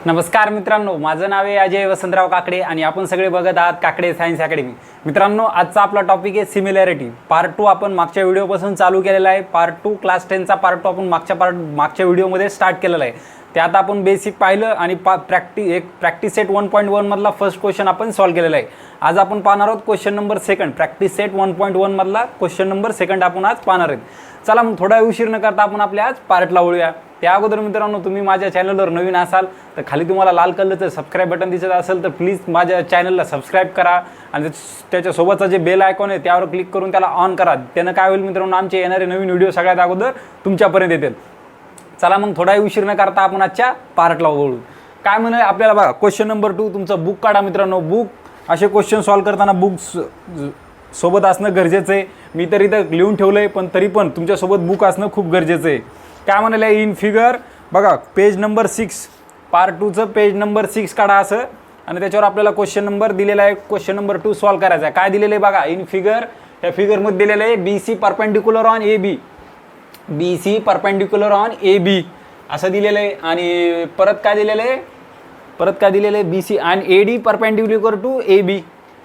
नमस्कार मित्रांनो, माझं नाव आहे अजय वसंतराव काकडे आणि आपण सगळे बघत आहात काकडे सायन्स अकॅडमी. मित्रांनो, आजचा आपला टॉपिक आहे सिमिलॅरिटी पार्ट 2. आपण मागच्या व्हिडिओपासून चालू केलेला आहे. पार्ट 2 क्लास 10चा पार्ट 2 आपण मागच्या व्हिडिओमध्ये स्टार्ट केलेला आहे. त्यात आपण बेसिक पाहिलं आणि प्रॅक्टिस सेट 1.1 मधला फर्स्ट क्वेश्चन आपण सॉल्व्ह केलेला आहे. आज आपण पाहणार आहोत क्वेश्चन नंबर 2 प्रॅक्टिस सेट 1.1 मधला क्वेश्चन नंबर 2 आपण आज पाहणार आहेत. चला मग थोडा उशीर न करता आपण आपल्या आज पार्टला वळूया. त्या अगोदर मित्रांनो, तुम्ही माझ्या चॅनलवर नवीन असाल तर खाली तुम्हाला लाल कलरचं सबस्क्राईब बटन दिसत असेल तर प्लीज माझ्या चॅनलला सबस्क्राईब करा आणि त्याच्यासोबतचा जे बेल आयकॉन आहे त्यावर क्लिक करून त्याला ऑन करा. त्यानं काय होईल मित्रांनो, आमचे येणारे नवीन व्हिडिओ सगळ्यात अगोदर तुमच्यापर्यंत येतील. चला मग थोडा उशीर न करता आपण आजच्या पार्टला वळू. काय म्हणे आपल्याला बघा, क्वेश्चन नंबर 2 तुमचं बुक काढा मित्रांनो. बुक असे क्वेश्चन सॉल्व्ह करताना बुक्स सोबत असणं गरजेचं आहे. मी तर इथं लिहून ठेवलं आहे, पण तरी पण तुमच्यासोबत बुक असणं खूप गरजेचं आहे. काय म्हणाले इन फिगर बघा, पेज नंबर 6 पार्ट 2चं पेज नंबर 6 काढा असं, आणि त्याच्यावर आपल्याला क्वेश्चन नंबर दिलेला आहे. क्वेश्चन नंबर 2 सॉल्व्ह करायचा आहे. काय दिलेलं आहे बघा, इन फिगर या फिगरमध्ये दिलेलं आहे BC perpendicular on AB, BC perpendicular on AB असं दिलेलं आहे. आणि परत काय दिलेलं आहे, BC आणि AD perpendicular to AB,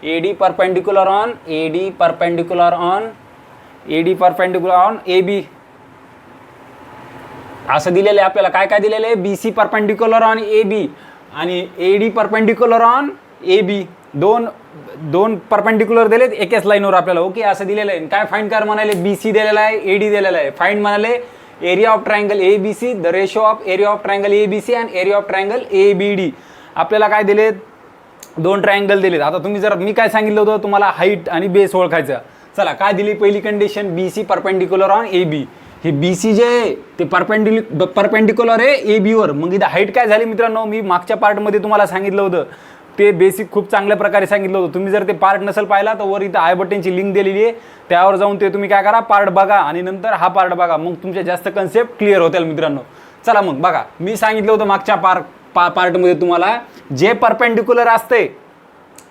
AD perpendicular on AB असं दिलेलं आहे आपल्याला. काय काय दिलेलं आहे, BC परपेंडिक्युलर ऑन AB आणि AD परपेंडिक्युलर ऑन AB, दोन परपेंडिक्युलर दिलेत एकाच लाईनवर आपल्याला. ओके, असं दिलेलं आहे. काय फाइंड कर म्हणाले, BC दिलेला आहे, AD दिलेला आहे. फाइंड म्हणाले area of triangle ABC, the ratio of area of triangle ABC and area of triangle ABD. आपल्याला काय दिलेत, 2 ट्रायंगल दिलेत. आता तुम्ही जर मी काय सांगितलं होतं तुम्हाला, हाईट आणि बेस ओळखायचं. चला, काय दिली पहिली condition, BC perpendicular on AB. हे BC जे आहे ते परपेंडिक्युलर आहे AB वर. मग इथं हाईट काय झाली मित्रांनो, मी मागच्या पार्टमध्ये तुम्हाला सांगितलं होतं, ते बेसिक खूप चांगल्या प्रकारे सांगितलं होतं. तुम्ही जर ते पार्ट नसेल पाहिला तर वर इथं आय बटनची लिंक दिलेली आहे, त्यावर जाऊन ते तुम्ही काय करा, पार्ट बघा आणि नंतर हा पार्ट बघा. मग तुमच्या जास्त कन्सेप्ट क्लिअर होतील मित्रांनो. चला मग बघा, मी सांगितलं होतं मागच्या पार्टमध्ये तुम्हाला, जे परपेंडिक्युलर असते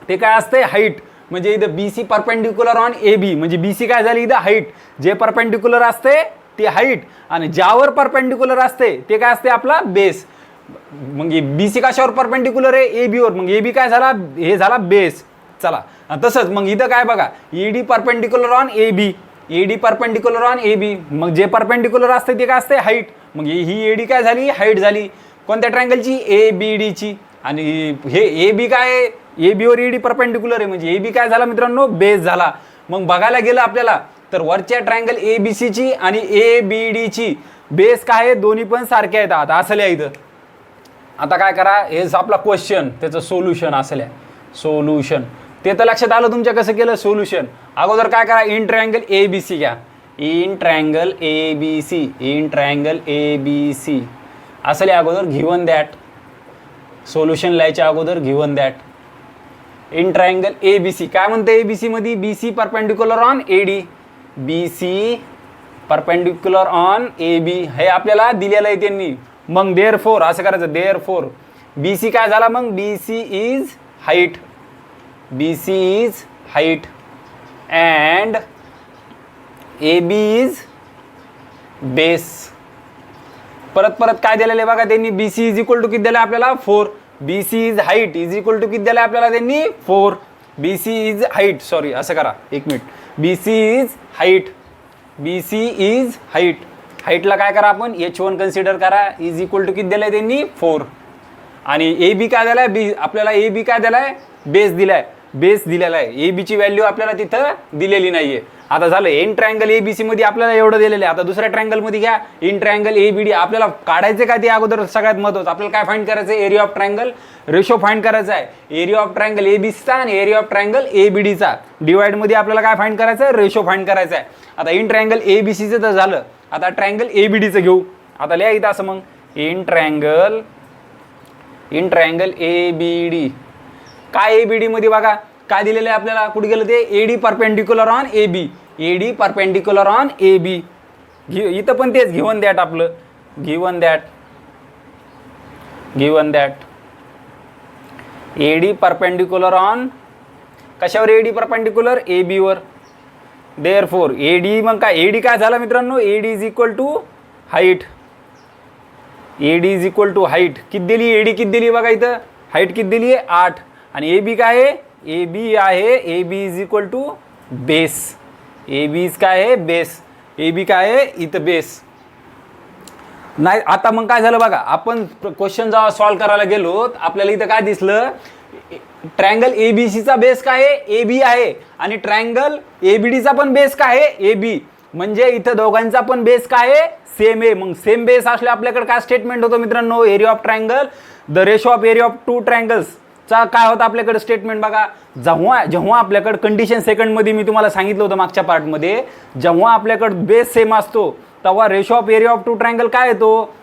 ते काय असते, हाईट. म्हणजे इथं BC परपेंडिक्युलर ऑन AB म्हणजे BC काय झाली इथं हाईट. जे परपेंडिक्युलर असते ते हाईट आणि ज्यावर परपेंडिक्युलर असते ते काय असते आपला बेस. मग BC कशावर परपेंडिक्युलर आहे, AB वर. मग AB काय झाला, हे झाला बेस. चला, तसंच मग इथं काय बघा, ED perpendicular on AB, AD perpendicular on AB. मग जे परपेंडिक्युलर असते ते काय असते, हाईट. मग ही AD काय झाली, हाईट झाली. कोणत्या ट्रायंगलची, ABD. आणि हे AB काय आहे, AB वर ED परपेंडिक्युलर आहे म्हणजे AB काय झाला मित्रांनो, बेस झाला. मग बघायला गेलं आपल्याला तर वरच्या ट्रायंगल ABC ची आणि ABD ची बेस काय आहे, दोन्ही पण सारखे आहेत. आता असं लिहा इथं. आता काय करा, हेच आपला क्वेश्चन, त्याचं सोल्युशन असं लिहा, सोल्युशन. ते तर लक्षात आलं तुमच्या कसं केलं सोल्युशन. अगोदर काय करा, इन ट्रायंगल ABC घ्या, इन ट्रायंगल ABC असं लिहा अगोदर, गिव्हन दॅट. सोल्युशन लिहायच्या अगोदर given that. In triangle ABC काय म्हणते, ABC मध्ये BC perpendicular on AD, BC perpendicular on AB हे आपल्याला दिलेलं आहे त्यांनी. मग देअरफॉर असं करायचं, देअरफॉर BC काय झाला, मग BC is height, and AB is base. परत काय दिलेलं आहे बघा त्यांनी, BC इज इक्वल टू किती दिलं आपल्याला, 4. BC is height is equal to किती दिलं आपल्याला त्यांनी, 4. BC इज हाईट, सॉरी असं करा, एक मिनिट. BC इज हाईट, हाईटला काय करा आपण, H1 कन्सिडर करा, इज इक्वल टू किती दिलंय त्यांनी, 4. आणि AB काय दिलाय, आपल्याला AB काय दिलाय, बेस दिलेला आहे. AB ची व्हॅल्यू आपल्याला तिथं दिलेली नाहीये. आता झालं, इन ट्रायंगल ABC मध्ये आपल्याला एवढं दिलेलं आहे. आता दुसऱ्या ट्रायंगल मध्ये घ्या, इन ट्रायंगल ABD. आपल्याला काढायचं काय ते अगोदर सगळ्यात महत्त्वाचं, आपल्याला काय फाइंड करायचं आहे, area of triangle ratio find करायचा आहे. एरिया ऑफ ट्रायंगल ABCचा आणि एरिया ऑफ ट्रायंगल ABDचा डिवाइड मध्ये आपल्याला काय फाइंड करायचं आहे, रेशो फाइंड करायचा आहे. आता इन ट्रायंगल ABCचं तर झालं, आता ट्रायंगल ABDचं घेऊ. आता लिहा इथं असं, मग इन ट्रायंगल ABD. काय ABD मध्ये बघा काय दिलेलं आहे आपल्याला, कुठे गेलं ते, AD perpendicular on AB, AD perpendicular on AB. इथं पण तेच गिव्हन दॅट आपलं, given that AD perpendicular on कशावर, AD परपेंडिक्युलर AB वर. देअरफॉर AD, मग काय AD काय झाला मित्रांनो, AD is equal to height, A D is equal to height किती दिली, ए डी किती दिली बघा इथं, हाईट किती दिली आहे 8, आणि ए बी काय आहे, ए बी आहे, A B is equal to base, A B is काय आहे बेस, ए बी काय आहे इथं बेस. नाही आता मग काय झालं बघा, आपण क्वेश्चन जेव्हा सॉल्व्ह करायला गेलो आपल्याला इथं काय दिसलं, ट्रायंगल एबीसीचा बेस काय आहे, ए बी आहे, आणि ट्रायंगल एबीडीचा पण बेस काय आहे, ए बी, म्हणजे इथं दोघांचा पण बेस काय आहे, सेम आहे. मग सेम बेस असले आपल्याकडे काय स्टेटमेंट होतं मित्रांनो, area of triangle the ratio of area of two triangles चा काय होतं आपल्याकडे स्टेटमेंट बघा. जेव्हा आपल्याकडे कंडिशन सेकंडमध्ये मी तुम्हाला सांगितलं होतं मागच्या पार्टमध्ये, जेव्हा आपल्याकडे बेस सेम असतो तेव्हा ratio of area of two triangle काय येतो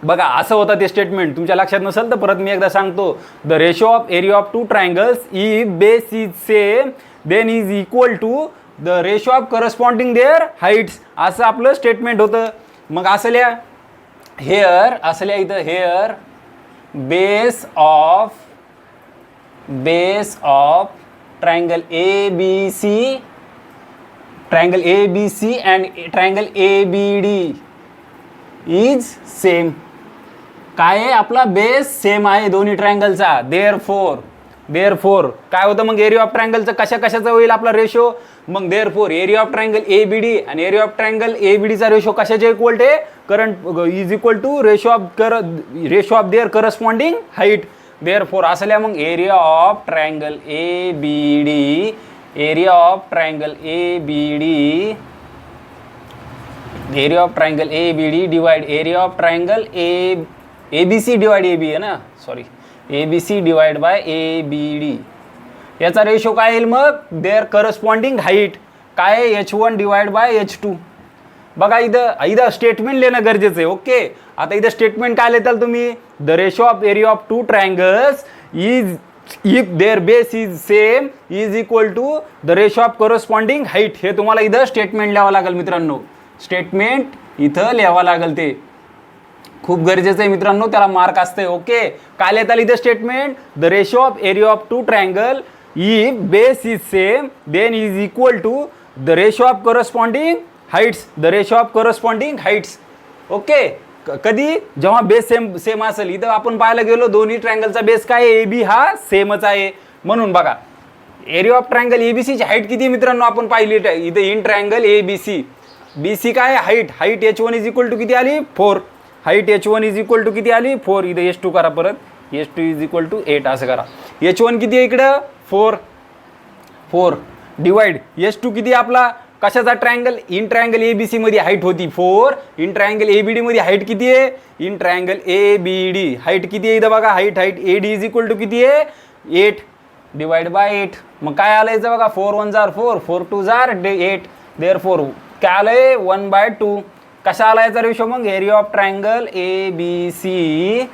बघा, असं होतं ते स्टेटमेंट. तुमच्या लक्षात नसेल तर परत मी एकदा सांगतो, the ratio of area of two triangles if base is same then is equal to the ratio of corresponding their heights, असं आपलं स्टेटमेंट होतं. मग असं लिहा हेअर, असं लिहा इथं here base of triangle A B C, triangle A B C and triangle A B D is same. काय आहे आपला बेस सेम आहे दोन्ही ट्रायंगलचा, देअरफोर काय होतं मग एरिया ऑफ ट्रायंगलचं कशाचं होईल आपला रेशो, मग therefore area of triangle A B D आणि area of triangle A B डीचा रेशो कशाच्या इक्वल आहे, current is equal to ratio of their corresponding height. Therefore असं लिहा मग area of triangle A B D, area of triangle A B D, area of triangle A B D divide area of triangle A B C divide A B आहे ना, sorry A B C divide bye A B D, याचा ratio काय येईल मग, there corresponding height काय आहे H1 divide by H2. बघा इथं स्टेटमेंट लिहिणं गरजेचं आहे. ओके, आता इथं स्टेटमेंट काय लिहिताल तुम्ही, the ratio of area of two triangles is if their base is same is equal to the ratio of corresponding height. हे तुम्हाला इथं स्टेटमेंट लिहावं लागेल मित्रांनो, स्टेटमेंट इथं लिहावं लागेल, ते खूप गरजेचं आहे मित्रांनो, त्याला मार्क असते. ओके, काय लिहिताल इथं statement, the ratio of area of two triangle if base is same then is equal to the ratio of corresponding heights, the ratio of corresponding heights. Okay, कधी जेव्हा बेस सेम असेल, इथं आपण पाहायला गेलो दोन्ही ट्रायंगलचा बेस काय ए बी हा सेमच आहे, म्हणून बघा एरिया ऑफ ट्रायंगल एबीसीची हाईट किती मित्रांनो आपण पाहिली इथं in triangle A B C, B C काय height H1 is equal to किती आली 4, height H1 is equal to किती आली 4, इथं H2 करा परत, H2 इज इक्वल टू 8 असं करा. H1 किती आहे इकडं 4 डिवाइड H2 किती आपला कशाचा triangle, in triangle A B C मध्ये हाईट होती 4, in triangle A B D मध्ये हाईट किती आहे, in triangle A B D height किती आहे इथं बघा, height A D is equal to किती आहे 8 डिवाइड बाय 8. मग काय आलं इथं बघा 4 1 जार 4, 4 2 जार 8, देअरफोर काय आलंय 1/2. कशा आला याचा रेशो मग, area of triangle A B C,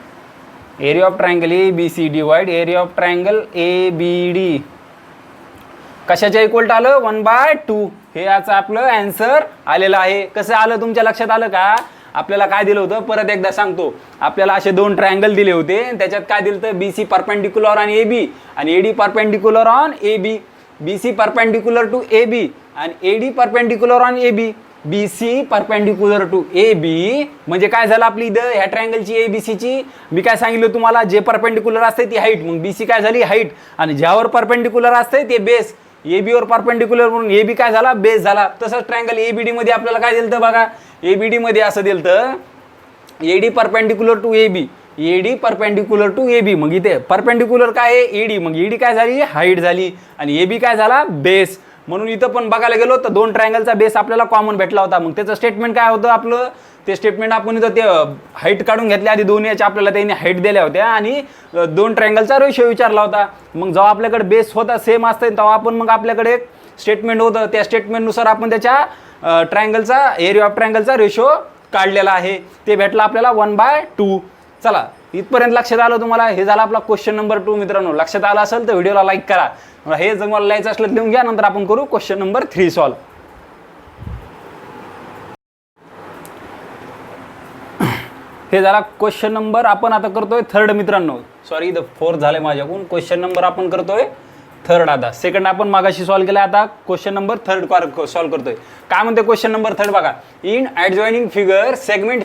area of triangle A B C divide area of triangle A B D कशाच्या इक्वल आलं 1/2. हे याचं आपलं आन्सर आलेलं आहे. कसं आलं तुमच्या लक्षात आलं का, आपल्याला काय दिलं होतं परत एकदा सांगतो, आपल्याला असे दोन ट्रायंगल दिले होते, त्याच्यात काय दिलं होतं B C perpendicular on A B आणि A D perpendicular on A B, B C perpendicular to A B आणि A D perpendicular on A B, B C perpendicular to A B. म्हणजे काय झालं आपली इथं ह्या ट्रायंगलची ए बी सीची, मी काय सांगितलं तुम्हाला, जे परपेंडिक्युलर असते ती हाईट, मग बी सी काय झाली हाईट, आणि ज्यावर परपेंडिक्युलर असते ते बेस, ए बी वर परपेंडिक्युलर म्हणून ए बी काय झाला बेस झाला. तसंच ट्रायंगल ए बी डी मध्ये आपल्याला काय दिलं बघा, ए बी डी मध्ये असं दिलं तर A D perpendicular to A B, A D perpendicular to A B, मग इथे परपेंडिक्युलर काय आहे ए डी, मग ए डी काय झाली हाईट झाली आणि ए बी काय झाला बेस. म्हणून इथं पण बघायला गेलो तर दोन ट्रायंगलचा बेस आपल्याला कॉमन भेटला होता. मग त्याचं स्टेटमेंट काय होतं आपलं, ते स्टेटमेंट आपण इथं ते हाईट काढून घेतली आधी, दोन याच्या आपल्याला त्यांनी हाईट दिल्या होत्या आणि दोन ट्रायंगलचा रेशो विचारला होता. मग जेव्हा आपल्याकडे बेस होता सेम असतं तेव्हा आपण मग आपल्याकडे एक स्टेटमेंट होतं, त्या स्टेटमेंटनुसार आपण त्याच्या ट्रायंगलचा एरिया ऑफ ट्रायंगलचा रेशो काढलेला आहे, ते भेटला आपल्याला 1/2. चला इथपर्यंत लक्षात आलं तुम्हाला, हे झाला आपला क्वेश्चन नंबर 2 मित्रांनो. लक्षात आलं असेल तर व्हिडिओला लाईक करा, हे जर मला लिहायचं असलं लिहून घ्या, नंतर आपण करू क्वेश्चन नंबर 3 सॉल्व. हे झाला क्वेश्चन नंबर, आपण आता करतोय थर्ड मित्रांनो, सॉरी इथं 4 झाले माझ्याकडून. क्वेश्चन नंबर आपण करतोय थर्ड, आता सेकंड आपण मागाशी सॉल्व केला, आता क्वेश्चन नंबर थर्ड सॉल्व करतोय. काय म्हणते क्वेश्चन नंबर थर्ड बघा, in adjoining figure segment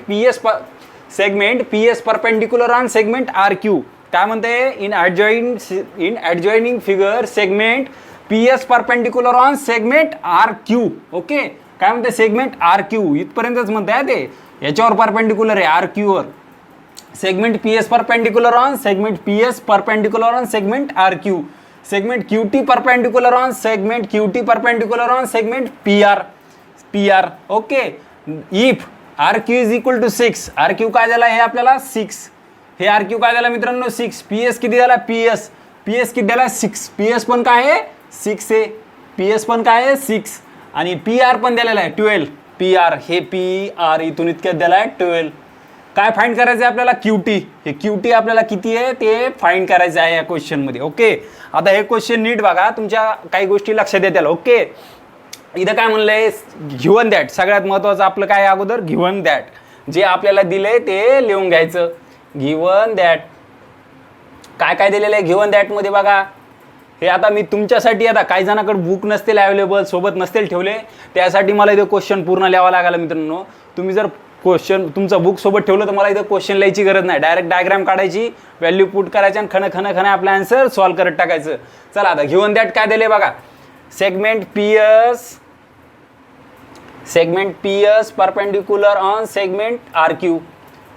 segment P S perpendicular on segment R Q. काय म्हणते in adjoining figure segment P S perpendicular on segment R Q. Okay, काय म्हणते segment R Q इथपर्यंतच म्हणते ते, याच्यावर परपेंडिक्युलर आहे आर क्यूवर. Segment P S perpendicular on segment P S perpendicular on segment R Q. Segment Q T perpendicular on segment Q T perpendicular on segment P R. Okay, if R Q is equal to 6, R Q काय झाला हे आपल्याला 6, हे R Q काय झाला मित्रांनो 6, P S किती झाला पी एस किती झाला 6, पी एस पण काय आहे 6 आहे, पी एस पण काय आहे 6 आणि पी आर पण दिलेला आहे 12. पी आर हे पी आर इथून इतक्यात दिला आहे 12. काय फाइंड करायचं आहे आपल्याला क्यूटी, हे क्यूटी आपल्याला किती आहे ते फाइंड करायचं आहे या क्वेश्चनमध्ये. ओके, आता हे क्वेश्चन नीट बघा, तुमच्या काही गोष्टी लक्षात येतील. ओके, इथं काय म्हणलंय गिव्हन दॅट, सगळ्यात महत्त्वाचं आपलं काय अगोदर गिव्हन दॅट, जे आपल्याला दिलंय ते लिहून घ्यायचं. गिव्हन दॅट काय काय दिलेलं आहे गिव्हन दॅटमध्ये बघा. हे आता मी तुमच्यासाठी, आता काही जणांकडे बुक नसतील अवेलेबल, सोबत नसतील ठेवले, त्यासाठी मला इथं क्वेश्चन पूर्ण लिहावा लागला मित्रांनो. तुम्ही जर क्वेश्चन तुमचं बुक सोबत ठेवलं तर मला इथं क्वेश्चन लिहायची गरज नाही, डायरेक्ट डायग्राम काढायची, व्हॅल्यू पुट करायची आणि खणं आपलं आन्सर सॉल्व्ह करत टाकायचं. चला आता गिव्हन दॅट काय दिले बघा. Segment P S perpendicular on segment R Q.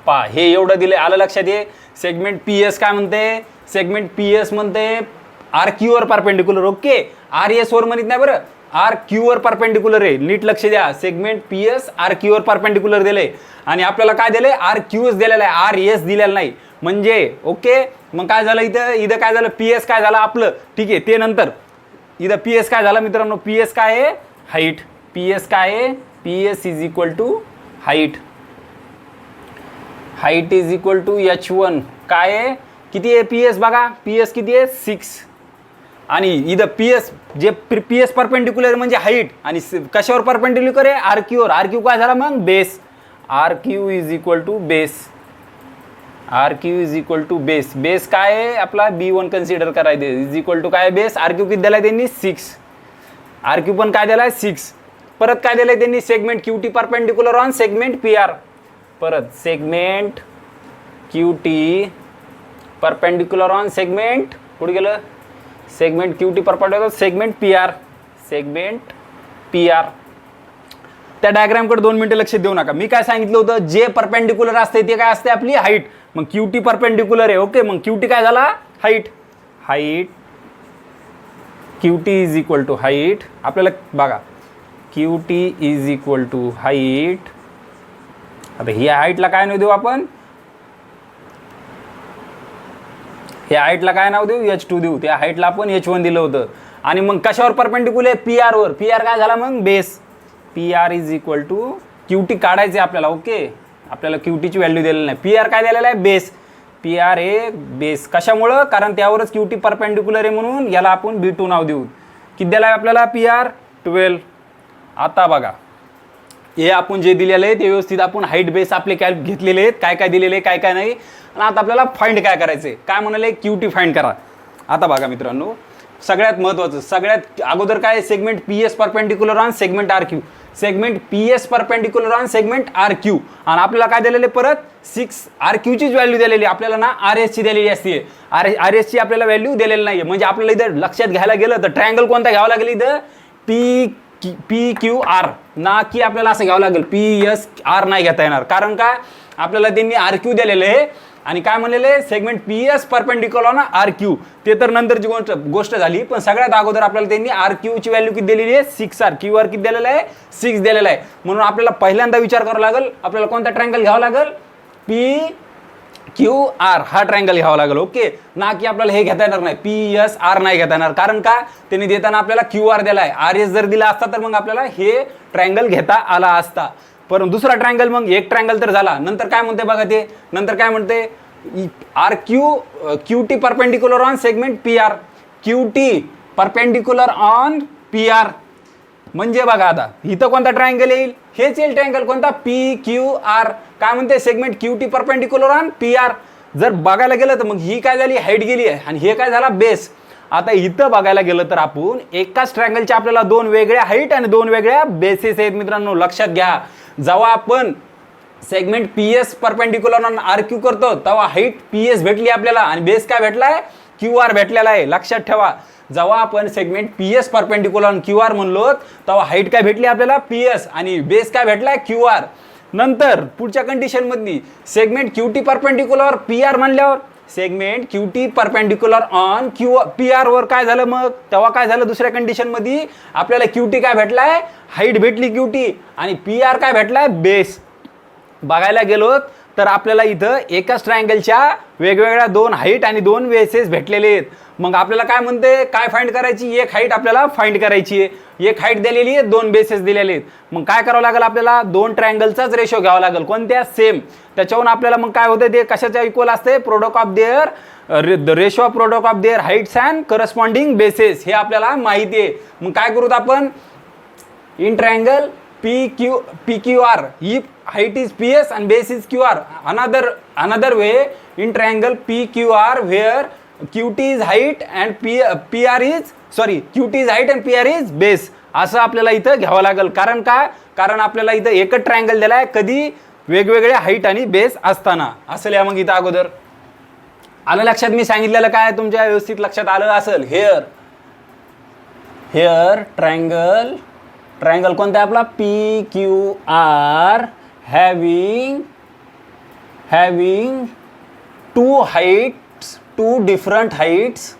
पहा हे एवढं दिले, आलं लक्षात ये. सेगमेंट पी एस काय म्हणते, सेगमेंट पी एस म्हणते आर क्यू वर परपेंडिक्युलर. ओके, आर एस वर म्हणत नाही बरं, आर क्यू वर परपेंडिक्युलर आहे, नीट लक्ष द्या. Segment P S R Q वर परपेंडिक्युलर दिले आणि आपल्याला काय दिले आर क्यूच दिलेला आहे, आर एस दिलेला नाही म्हणजे. ओके, मग काय झालं इथं काय झालं पी एस काय झालं आपलं, ठीक आहे ते नंतर. इथं पी एस काय झालं मित्रांनो, पी एस काय आहे हाईट, पी एस काय आहे P S is equal to height, height is equal to H1. काय आहे किती आहे पी एस बघा, पी एस किती आहे 6 आणि इथं पी एस जे पी एस परपेंडिक्युलर म्हणजे हाईट आणि कशावर परपेंडिक्युलर आहे आर क्यूवर. आर क्यू काय झाला मग base, R Q is equal to base, R Q is equal to base. Base काय आहे आपला B1 कन्सिडर करायचं, इज इक्वल टू काय बेस, आर क्यू किती दिला त्यांनी 6, आर क्यू पण काय दिला आहे 6. परत काय दिलं त्यांनी segment Q T perpendicular on segment P R. परत segment Q T perpendicular on segment कुठे गेलं, segment Q T perpendicular segment P R, segment P R. त्या डायग्रामकडे 2 मिनिटं लक्ष देऊ नका. मी काय सांगितलं होतं, जे परपेंडिक्युलर असते ते काय असते आपली हाईट. मग क्यू टी परपेंडिक्युलर आहे. ओके, मग क्यू टी काय झाला height, height Q T is equal to height. आपल्याला बघा Q T is equal to height. आता ह्या हाईटला काय नाव देऊ आपण, ह्या हाईटला काय नाव देऊ H2 देऊ, त्या हाईटला आपण H1 दिलं होतं. आणि मग कशावर परपेंडिक्युलर पी आर वर, पी आर काय झाला मग base, P R is equal to Q T काढायचे आपल्याला. ओके, आपल्याला क्यू टीची व्हॅल्यू दिलेली नाही, पी आर काय दिलेलं आहे बेस, पी आर हे बेस. कशामुळं, कारण त्यावरच क्यू टी परपेंडिक्युलर आहे म्हणून याला आपण B2 नाव देऊ. किती दिलं आहे आपल्याला पी आर 12. आता बघा हे आपण जे दिलेलं आहे ते व्यवस्थित आपण हाईट बेस आपले काय घेतलेले आहेत, काय काय दिलेले आहे काय काय नाही. आणि आता आपल्याला फाइंड काय करायचं, काय म्हणाले क्यू टी फाइंड करा. आता बघा मित्रांनो, सगळ्यात महत्त्वाचं, सगळ्यात अगोदर काय segment P S perpendicular on segment R Q, segment P S perpendicular on segment R Q. आणि आपल्याला काय दिलेले परत 6 आर क्यूचीच व्हॅल्यू दिलेली, आपल्याला ना आर एसची दिलेली असते, आर एसची आपल्याला व्हॅल्यू दिलेली नाही. म्हणजे आपल्याला इथं लक्षात घ्यायला गेलं तर ट्रायंगल कोणता घ्यावा लागेल इथं पी क्यू आर, ना की आपल्याला असं घ्यावं लागेल पी एस आर नाही घेता येणार. कारण का आपल्याला त्यांनी आर क्यू दिलेले आहे आणि काय म्हणलेले सेगमेंट पी एस परपेंडिक्युलर ना आर क्यू, ते तर नंतरची गोष्ट झाली. पण सगळ्यात अगोदर आपल्याला त्यांनी आर क्यूची व्हॅल्यू किती दिलेली आहे 6 आर क्यू आर किती दिलेलं आहे 6 दिलेलं आहे. म्हणून आपल्याला पहिल्यांदा विचार करावा लागेल आपल्याला कोणता ट्रायंगल घ्यावा लागेल, पी क्यू आर हा ट्रायंगल घ्यावा लागेल. ओके, ना की आपल्याला हे घेता येणार नाही पी एस आर नाही घेता येणार. कारण का त्यांनी देताना आपल्याला क्यू आर दिला आहे, आर एस जर दिला असता तर मग आपल्याला हे ट्रायंगल घेता आला असता. पण दुसरा ट्रायंगल, मग एक ट्रायंगल तर झाला, नंतर काय म्हणते बघा ते, नंतर काय म्हणते R Q T perpendicular on segment P R, Q T perpendicular on P R. म्हणजे बघा आता इथं कोणता ट्रायंगल येईल, हेच येईल ट्रायंगल कोणता पी क्यू आर. काय म्हणते segment Q T perpendicular on P R. जर बघायला गेलं तर मग ही काय झाली हाईट गेली आहे आणि हे काय झाला बेस. आता इथं बघायला गेलं तर आपण एकाच ट्रायंगलच्या आपल्याला 2 वेगळ्या हाईट आणि 2 वेगळ्या बेसेस आहेत मित्रांनो, लक्षात घ्या. जेव्हा आपण segment P S perpendicular on R Q करतो तेव्हा हाईट पी एस भेटली आपल्याला आणि बेस काय भेटलाय क्यू आर भेटलेला आहे. लक्षात ठेवा, जेव्हा आपण segment P S perpendicular on Q R म्हणलो तेव्हा हाईट काय भेटली आपल्याला पी एस आणि बेस काय भेटलाय क्यू आर. नंतर पुढच्या कंडिशन मधली segment Q T perpendicular P R म्हणल्यावर segment Q T perpendicular on Q P R वर काय झालं मग तेव्हा काय झालं दुसऱ्या कंडिशन मध्ये आपल्याला क्यू टी काय भेटलाय हाईट भेटली क्यू टी आणि पी आर काय भेटलाय बेस. बघायला गेलो तर आपल्याला इथं एकाच ट्रायंगलच्या वेगवेगळ्या दोन हाईट आणि दोन बेसेस भेटलेले आहेत. मग आपल्याला काय म्हणते काय फाइंड करायची एक हाईट आपल्याला फाइंड करायची आहे. एक हाईट दिलेली आहे दोन बेसेस दिलेले आहेत. मग काय करावं लागेल आपल्याला दोन ट्रायंगलचाच रेशो घ्यावा लागेल. कोणत्या सेम त्याच्यावरून आपल्याला मग काय होतं ते कशाच्या इक्वल असते product of there the ratio of product of their heights and corresponding bases हे आपल्याला माहिती आहे. मग काय करूत आपण in triangle PQR if height is PS and base is QR. Another way in triangle PQR where QT is height and PR is QT is height and PR is base. असं आपल्याला इथं घ्यावं लागेल. कारण काय कारण आपल्याला इथं एकच ट्रायंगल दिलाय कधी वेगवेगळे हाईट आणि बेस असताना. असं लिहा मग इथं अगोदर आलं लक्षात. मी सांगितलेलं काय तुमच्या व्यवस्थित लक्षात आलं असेल. हेअर ट्रायंगल कोणता आहे आपला P Q R having two different heights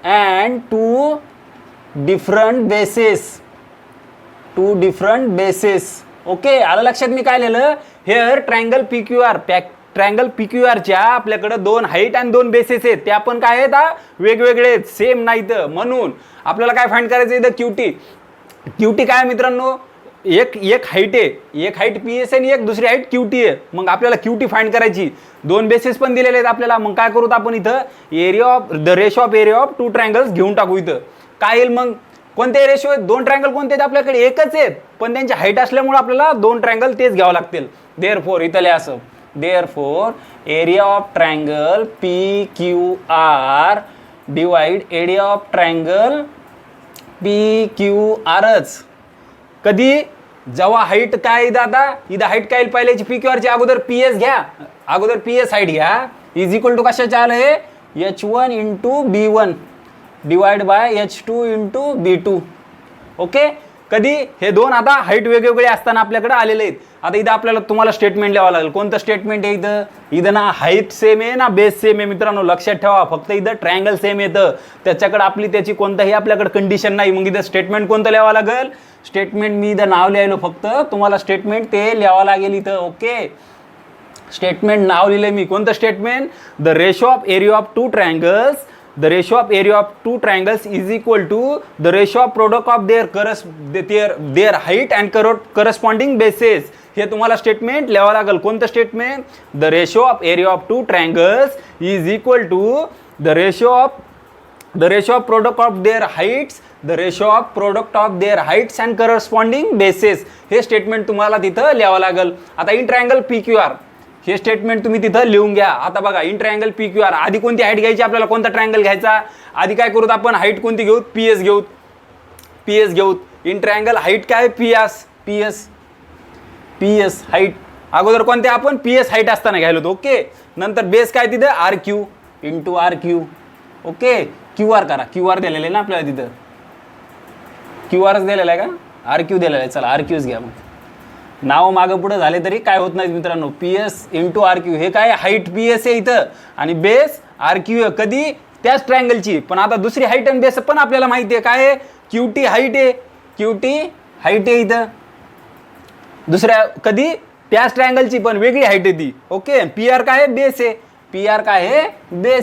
and two different bases. Okay आलं लक्षात. मी काय लिहिलं हेअर ट्रायंगल ट्रायंगल PQRच्या आपल्याकडे दोन हाईट आणि दोन बेसेस आहेत. ते आपण काय आहेत वेगवेगळे आहेत सेम नाहीत. म्हणून आपल्याला काय फाइंड करायचं इथं क्यूटी काय मित्रांनो एक हाईट आहे एक हाईट PS आणि एक दुसरी हाईट QT आहे. मग आपल्याला QT फाइंड करायची दोन बेसेस पण दिलेले आहेत आपल्याला. मग काय करूत आपण इथं ratio of area of two triangles घेऊन टाकू. इथं काय येईल मग कोणते रेशो आहेत दोन ट्रायंगल कोणते आहेत आपल्याकडे एकच आहेत पण त्यांची हाईट असल्यामुळे आपल्याला दोन ट्रायंगल तेच घ्यावं लागतील. देअरफॉर इथं लिहा असं therefore area of triangle PQR divide area of triangle PQRच कधी जेव्हा हाईट काय इथं हाईट काय पहिल्याची PQR ची अगोदर PS घ्या अगोदर PS हाईट घ्या इज इक्वल टू कशाचे आलं हे H1 into B1 divide by H2 into B2. Okay कधी हे दोन आता हाईट वेगवेगळे असताना आपल्याकडे आलेले आहेत. आता इथं आपल्याला तुम्हाला स्टेटमेंट लिहावं लागेल. कोणतं स्टेटमेंट आहे इथं ना हाईट सेम आहे ना बेस सेम आहे मित्रांनो. लक्षात ठेवा फक्त इथं ट्रायंगल सेम येतं त्याच्याकडे त्याची कोणताही आपल्याकडे कंडिशन नाही. मग इथं स्टेटमेंट कोणतं लिहावं लागेल स्टेटमेंट मी इथं नाव लिहायलो फक्त तुम्हाला स्टेटमेंट ते लिहावं लागेल इथं. ओके स्टेटमेंट नाव लिहिलंय मी. कोणतं statement the ratio of area of two triangles is equal to the ratio of product of their height and corresponding bases. हे तुम्हाला स्टेटमेंट लिहावं लागेल. कोणतं statement the ratio of area of two triangles is equal to the ratio of product of their heights and corresponding bases. हे statement तुम्हाला तिथं लिहावं लागेल. आता इन ट्रायंगल PQR हे स्टेटमेंट तुम्ही तिथं लिहून घ्या. आता बघा इन ट्रायंगल PQR आधी कोणती हाईट घ्यायची आपल्याला कोणता ट्रायंगल घ्यायचा आधी काय करूत आपण हाईट कोणती घेऊ PS घेऊ. इन ट्रायंगल हाईट काय PS हाईट अगोदर कोणते आपण PS हाईट असताना घ्यायला होतो. ओके नंतर बेस काय तिथं RQ into RQ. Okay QR करा QR दिलेलं आहे ना आपल्याला तिथं QRच दिलेलं आहे का RQ दिलेलं आहे. चला RQच घ्या. मग नाव मागं पुढे झाले तरी काय होत नाही मित्रांनो. PS इंटू RQ हे काय हाईट PS आहे इथं आणि बेस RQ कधी त्याच ट्रायंगलची. पण आता दुसरी हाईट आणि बेस पण आपल्याला माहिती आहे काय QT हाईट आहे इथं दुसऱ्या कधी त्याच ट्रायंगलची पण वेगळी हाईट आहे ती. ओके PR काय बेस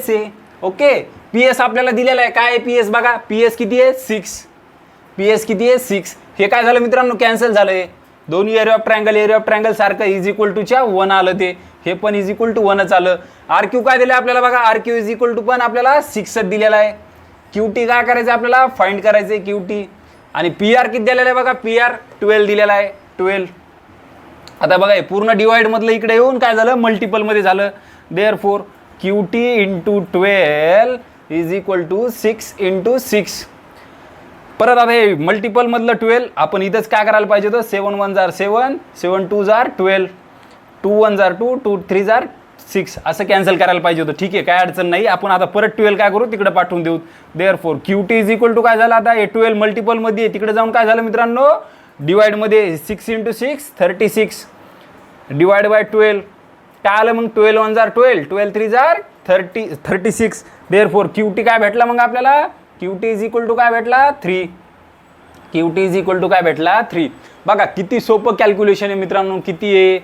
आहे ओके PS आपल्याला दिलेला आहे काय PS बघा PS किती आहे 6 हे काय झालं मित्रांनो कॅन्सल झालंय. दोन्ही एरिया ऑफ ट्रायंगल सारखं इज इक्वल टू च्या 1 आलं ते हे पण इज इक्वल टू 1च आलं. RQ काय दिलं आपल्याला बघा RQ इज इक्वल टू पण आपल्याला 6च दिलेला आहे. QT काय करायचं आपल्याला फाइंड करायचंय QT आणि PR किती दिलेला आहे बघा PR 12 दिलेला आहे 12. आता बघा पूर्ण डिवाइड मधलं इकडे येऊन काय झालं मल्टिपल मध्ये झालं. Therefore QT into 12 is equal to 6 into 6 परत आता हे मल्टिपलमधलं 12 आपण इथंच काय करायला पाहिजे होतं, 7 1 जार 7, 7 2 जार 12, 2 1 जार 2, 2 3 जार 6 असं कॅन्सल करायला पाहिजे होतं. ठीक आहे, काय अडचण नाही. आपण आता परत 12 काय करू, तिकडे पाठवून देऊ. Therefore QT is equal to काय झालं, आता हे 12 मल्टिपलमध्ये आहे, तिकडे जाऊन काय झालं मित्रांनो, डिवाइडमध्ये 6 × 6 36 डिवाइड बाय 12 काय आलं मग, 12 1 जार 12, 12 3 जार 36. देअरफॉर QT काय भेटला मग आपल्याला, QT इज इक्वल टू काय भेटला 3. QT इज इक्वल टू काय भेटला 3. बघा किती सोपं कॅल्क्युलेशन आहे मित्रांनो, किती आहे,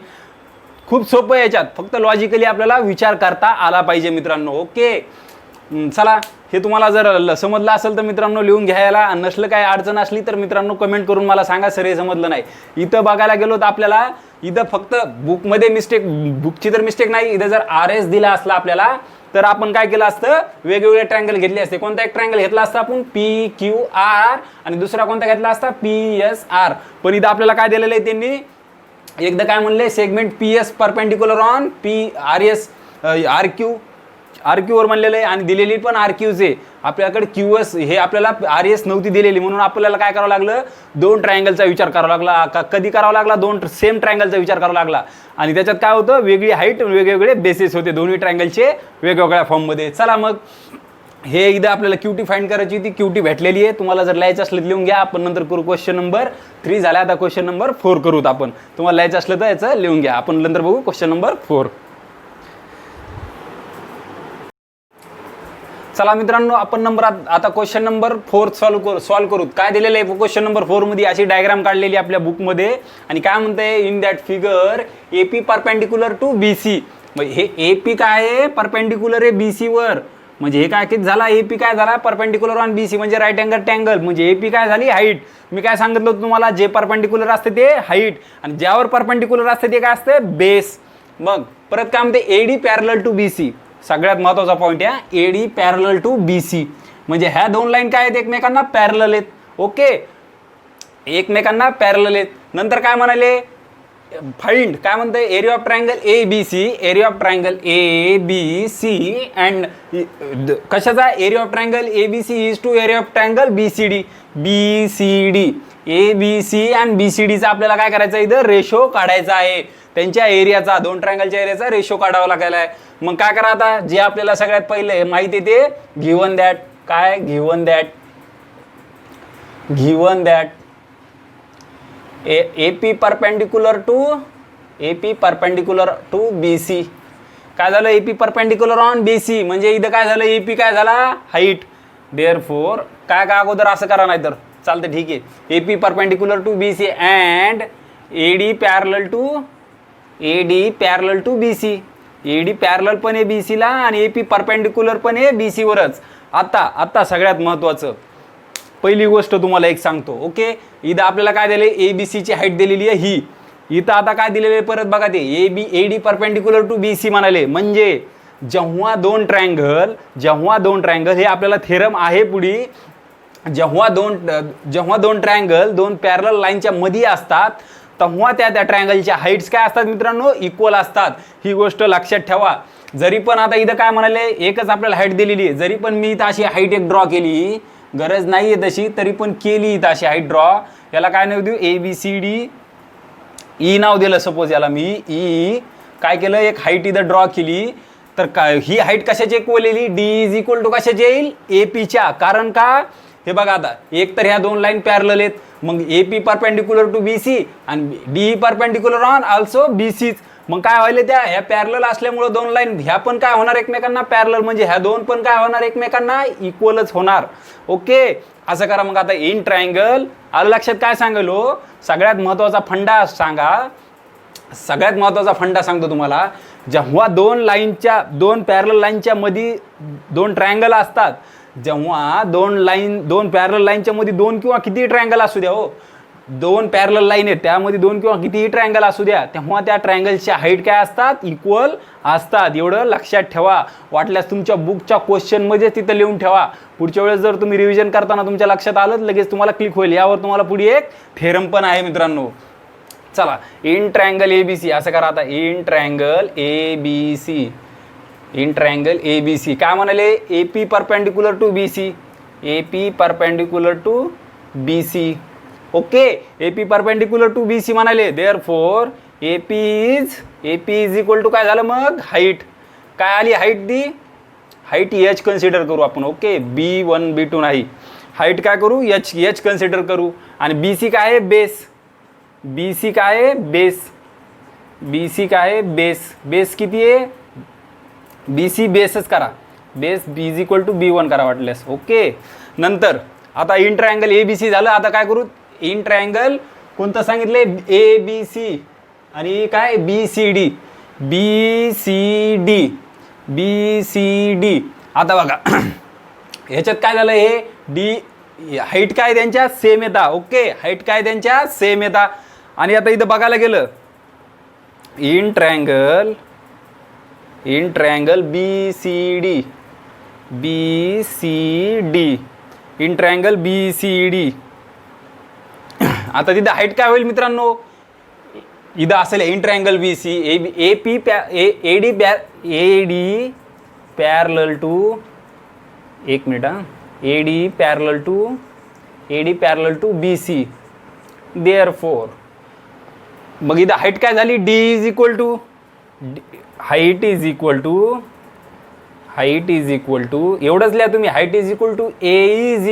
खूप सोपं आहे. याच्यात फक्त लॉजिकली आपल्याला विचार करता आला पाहिजे मित्रांनो. ओके, चला हे तुम्हाला जर समजलं असेल तर मित्रांनो लिहून घ्यायला, नसलं काय अडचण असली तर मित्रांनो कमेंट करून मला सांगा सर हे समजलं नाही. इथं बघायला गेलो तर आपल्याला इथं फक्त बुकमध्ये मिस्टेक, बुकची तर मिस्टेक नाही, इथं जर RS दिला असला आपल्याला तर आपण काय केलं असतं, वेगवेगळे ट्रायंगल घेतले असते. कोणता एक ट्रायंगल घेतला असता आपण PQR आणि दुसरा कोणता घेतला असता PSR. पण इथं आपल्याला काय दिलेलं आहे त्यांनी, एकदा काय म्हणले, segment PS perpendicular on RS RQ वर म्हणलेलं आहे आणि दिलेली पण RQच आहे. आपल्याकडे QS हे आपल्याला RS नव्हती दिलेली, म्हणून आपल्याला काय करावं लागलं, दोन ट्रायंगलचा विचार करावा लागला. कधी करावा लागला, दोन सेम ट्रायंगलचा विचार करावा लागला. आणि त्याच्यात काय होतं, वेगळी हाईट वेगवेगळे बेसिस होते दोन्ही ट्रायंगलचे वेगवेगळ्या फॉर्ममध्ये. चला मग हे एकदा आपल्याला QT फाइंड करायची होती, QT भेटलेली आहे. तुम्हाला जर लिहायचं असलं तर लिहून घ्या, आपण नंतर करू. क्वेश्चन नंबर 3 झाला, आता क्वेश्चन नंबर 4 करूत आपण. तुम्हाला लिहायचं असलं तर याचं लिहून घ्या, आपण नंतर बघू क्वेश्चन नंबर 4. चला मित्रांनो, आपण आता क्वेश्चन नंबर 4 सॉल्व करू. काय दिलेलं आहे क्वेश्चन नंबर 4 मध्ये, अशी डायग्राम काढलेली आपल्या बुकमध्ये. आणि काय म्हणतंय, in that figure AP perpendicular to BC. हे AP काय आहे, परपेंडिक्युलर आहे BC वर. म्हणजे हे काय किती झाला, AP काय झाला, परपेंडिक्युलर ऑन BC म्हणजे राईट अँगल ट्रँगल. म्हणजे AP काय झाली, हाईट. मी काय सांगितलं होतं तुम्हाला, जे परपेंडिक्युलर असते ते हाईट आणि ज्यावर परपेंडिक्युलर असते ते काय असते, बेस. मग परत काय म्हणते, AD पॅरलल टू BC. सगळ्यात महत्त्वाचा पॉईंट आहे, AD पॅरलल टू BC. म्हणजे ह्या दोन लाईन काय आहेत, एकमेकांना पॅरलल आहेत. ओके, एकमेकांना पॅरलल आहेत. नंतर काय म्हणाले, फाइंड काय म्हणतंय, area of triangle ABC, area of triangle ABC and कशाचा, area of triangle ABC is to area of triangle BCD. ABC and BCDचा आपल्याला काय करायचं, इथं रेशो काढायचा आहे. त्यांच्या एरियाचा, दोन ट्रायंगलच्या एरियाचा रेशो काढावा लागलेला आहे. मग काय करा, आता जे आपल्याला सगळ्यात पहिले माहिती आहे ते गिव्हन दॅट. काय given that, AP perpendicular to BC. काय झालं, AP परपेंडिक्युलर ऑन BC म्हणजे इथं काय झालं, AP काय झाला, हाईट. देअरफॉर काय अगोदर असं करा, नाही तर चालतं, ठीक आहे. AP perpendicular to BC and AD parallel to BC. AD parallel पण आहे BC ला आणि AP परपेंडिक्युलर पण आहे BC वरच. आता सगळ्यात महत्त्वाचं, पहिली गोष्ट तुम्हाला एक सांगतो. ओके, इथं आपल्याला काय दिले, ABCची हाईट दिलेली आहे ही. इथं आता काय दिलेलं आहे परत बघा, ते AD परपेंडिक्युलर टू BC म्हणाले. म्हणजे जेव्हा दोन ट्रायंगल हे आपल्याला थेरम आहे पुढे, जेव्हा दोन ट्रायंगल दोन पॅरलल लाईनच्या मध्ये असतात तेव्हा त्या ट्रायंगलच्या हाईट्स काय असतात मित्रांनो, इक्वल असतात. ही गोष्ट लक्षात ठेवा. जरी पण आता इथं काय म्हणाले, एकच आपल्याला हाईट दिलेली आहे, जरी पण मी इथं अशी हाईट एक ड्रॉ केली, गरज नाही आहे तशी, तरी पण केली इथं अशी हाईट ड्रॉ, याला काय नाव देऊ, ABCD E नाव दिलं. सपोज याला मी E काय केलं, एक हाईट इथं ड्रॉ केली, तर ही हाईट कशाची इक्वल येईल, D इज इक्वल टू कशाची येईल, APच्या. कारण का, हे बघा आता, एक तर ह्या दोन लाईन पॅरलल आहेत, मग AP परपेंडिक्युलर टू BC आणि DE परपेंडिक्युलर ऑन ऑल्सो BCच. मग काय व्हायला, त्या ह्या पॅरलल असल्यामुळे दोन लाईन ह्या पण काय होणार एकमेकांना पॅरलल, म्हणजे ह्या दोन पण काय होणार एकमेकांना इक्वलच होणार. ओके, असं करा. मग आता इन ट्रायंगल आलं लक्षात, काय सांगलो, सगळ्यात महत्त्वाचा फंडा सांगतो तुम्हाला. जेव्हा दोन पॅरलल लाईनच्या मध्ये दोन ट्रायंगल असतात, जेव्हा दोन पॅरलल लाईनच्या मध्ये दोन किंवा किती ट्रायंगल असू द्या, हो, दोन पॅरलल लाईन आहेत त्यामध्ये दोन किंवा कितीही ट्रायंगल असू द्या, तेव्हा त्या ट्रायंगलच्या हाईट काय असतात, इक्वल असतात. एवढं लक्षात ठेवा. वाटल्यास तुमच्या बुकच्या क्वेश्चनमध्ये तिथं लिहून ठेवा. पुढच्या वेळेस जर तुम्ही रिव्हिजन करताना तुमच्या लक्षात आलं, लगेच तुम्हाला क्लिक होईल. यावर तुम्हाला पुढे एक थेरम पण आहे मित्रांनो. चला, इन ट्रायंगल ABC असं करा. आता इन ट्रायंगल ABC काय म्हणाले, AP perpendicular to BC, AP perpendicular to B C. Okay, A P perpendicular to B C म्हणाले. Therefore A P is equal to काय झालं मग हाईट. काय आली हाईट दी, हाईट एच कन्सिडर करू आपण. ओके, B1 B2 नाही, हाईट काय करू एच कन्सिडर करू. आणि बी सी काय आहे बेस, बी सी काय आहे बेस, बी सी काय आहे बेस. बेस किती आहे, बी सी बेसच करा, base B is equal to B1 करा वाटल्यास. ओके, नंतर आता in triangle A B C झालं. आता काय करू, इन ट्रायंगल कोणतं सांगितले ए बी सी आणि काय B C D, B C D, B C D. आता बघा ह्याच्यात काय झालं, हे डी हाईट काय त्यांच्या सेम येता. ओके, हाईट काय त्यांच्या सेम येता. आणि आता इथं बघायला गेलं in triangle B C D, B C D, in triangle B C D. आता तिथं हाईट काय होईल मित्रांनो, इथं असेल in triangle B C A P A D parallel to, एक मिनिट हां, A D parallel to B C. Therefore मग इथं हाईट काय झाली, D is equal to, height is equal to एवढंच लिहा तुम्ही, height is equal to A is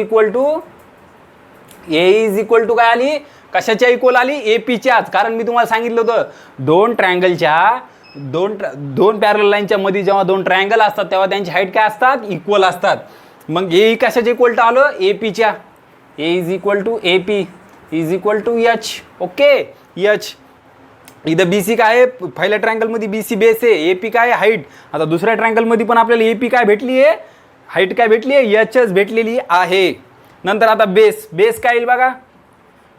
equal to काय आली, कशाच्या इक्वल आली, ए पीच्याच. कारण मी तुम्हाला सांगितलं होतं दोन ट्रायंगलच्या दोन पॅरल लाईनच्या मध्ये जेव्हा दोन ट्रायंगल असतात तेव्हा त्यांची हाईट काय असतात, इक्वल असतात. मग ए कशाच्या इक्वल टू आलं, ए पीच्या. A is equal to A P is equal to H. Okay, H. इथं बी सी काय आहे, पहिल्या ट्रायंगलमध्ये बी सी बेस आहे, ए पी काय आहे हाईट. आता दुसऱ्या ट्रायंगलमध्ये पण आपल्याला ए पी काय भेटली आहे, हाईट काय भेटली आहे, एचच भेटलेली आहे. नंतर आता बेस काय येईल बघा,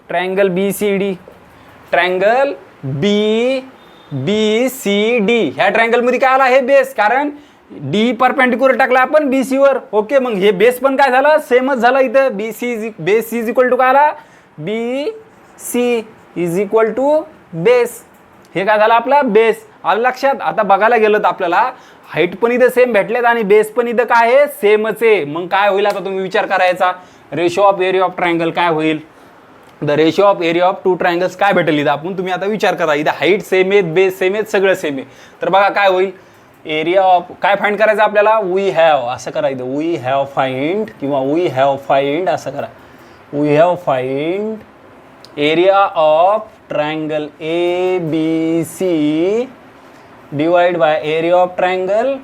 triangle B C D, triangle B C D. ह्या ट्रायंगलमध्ये काय आला, हे बेस, कारण डी परपेंडिक्युलर टाकला आपण बी सी वर. ओके, मग हे बेस पण काय झालं, सेमच झालं. इथं B C base is equal to काय आला, B C is equal to base. हे काय झालं आपला बेस. आलं लक्षात. आता बघायला गेलं तर आपल्याला हाईट पण इथं सेम भेटलेत आणि बेस पण इथं काय आहे, सेमच आहे. मग काय होईल, आता तुम्ही विचार करायचा, ratio of area of triangle काय होईल. The ratio of area of two triangles काय भेटेल इथं आपण, तुम्ही आता विचार करा. इथं हाईट सेम आहेत, बेस सेम आहेत, सगळं सेम आहे. तर बघा काय होईल, एरिया ऑफ काय फाइंड करायचं आपल्याला, वी हॅव असं करायचं, वी हॅव फाइंड किंवा वी हॅव फाइंड असं करा, we have find area of triangle A B C divide by area of triangle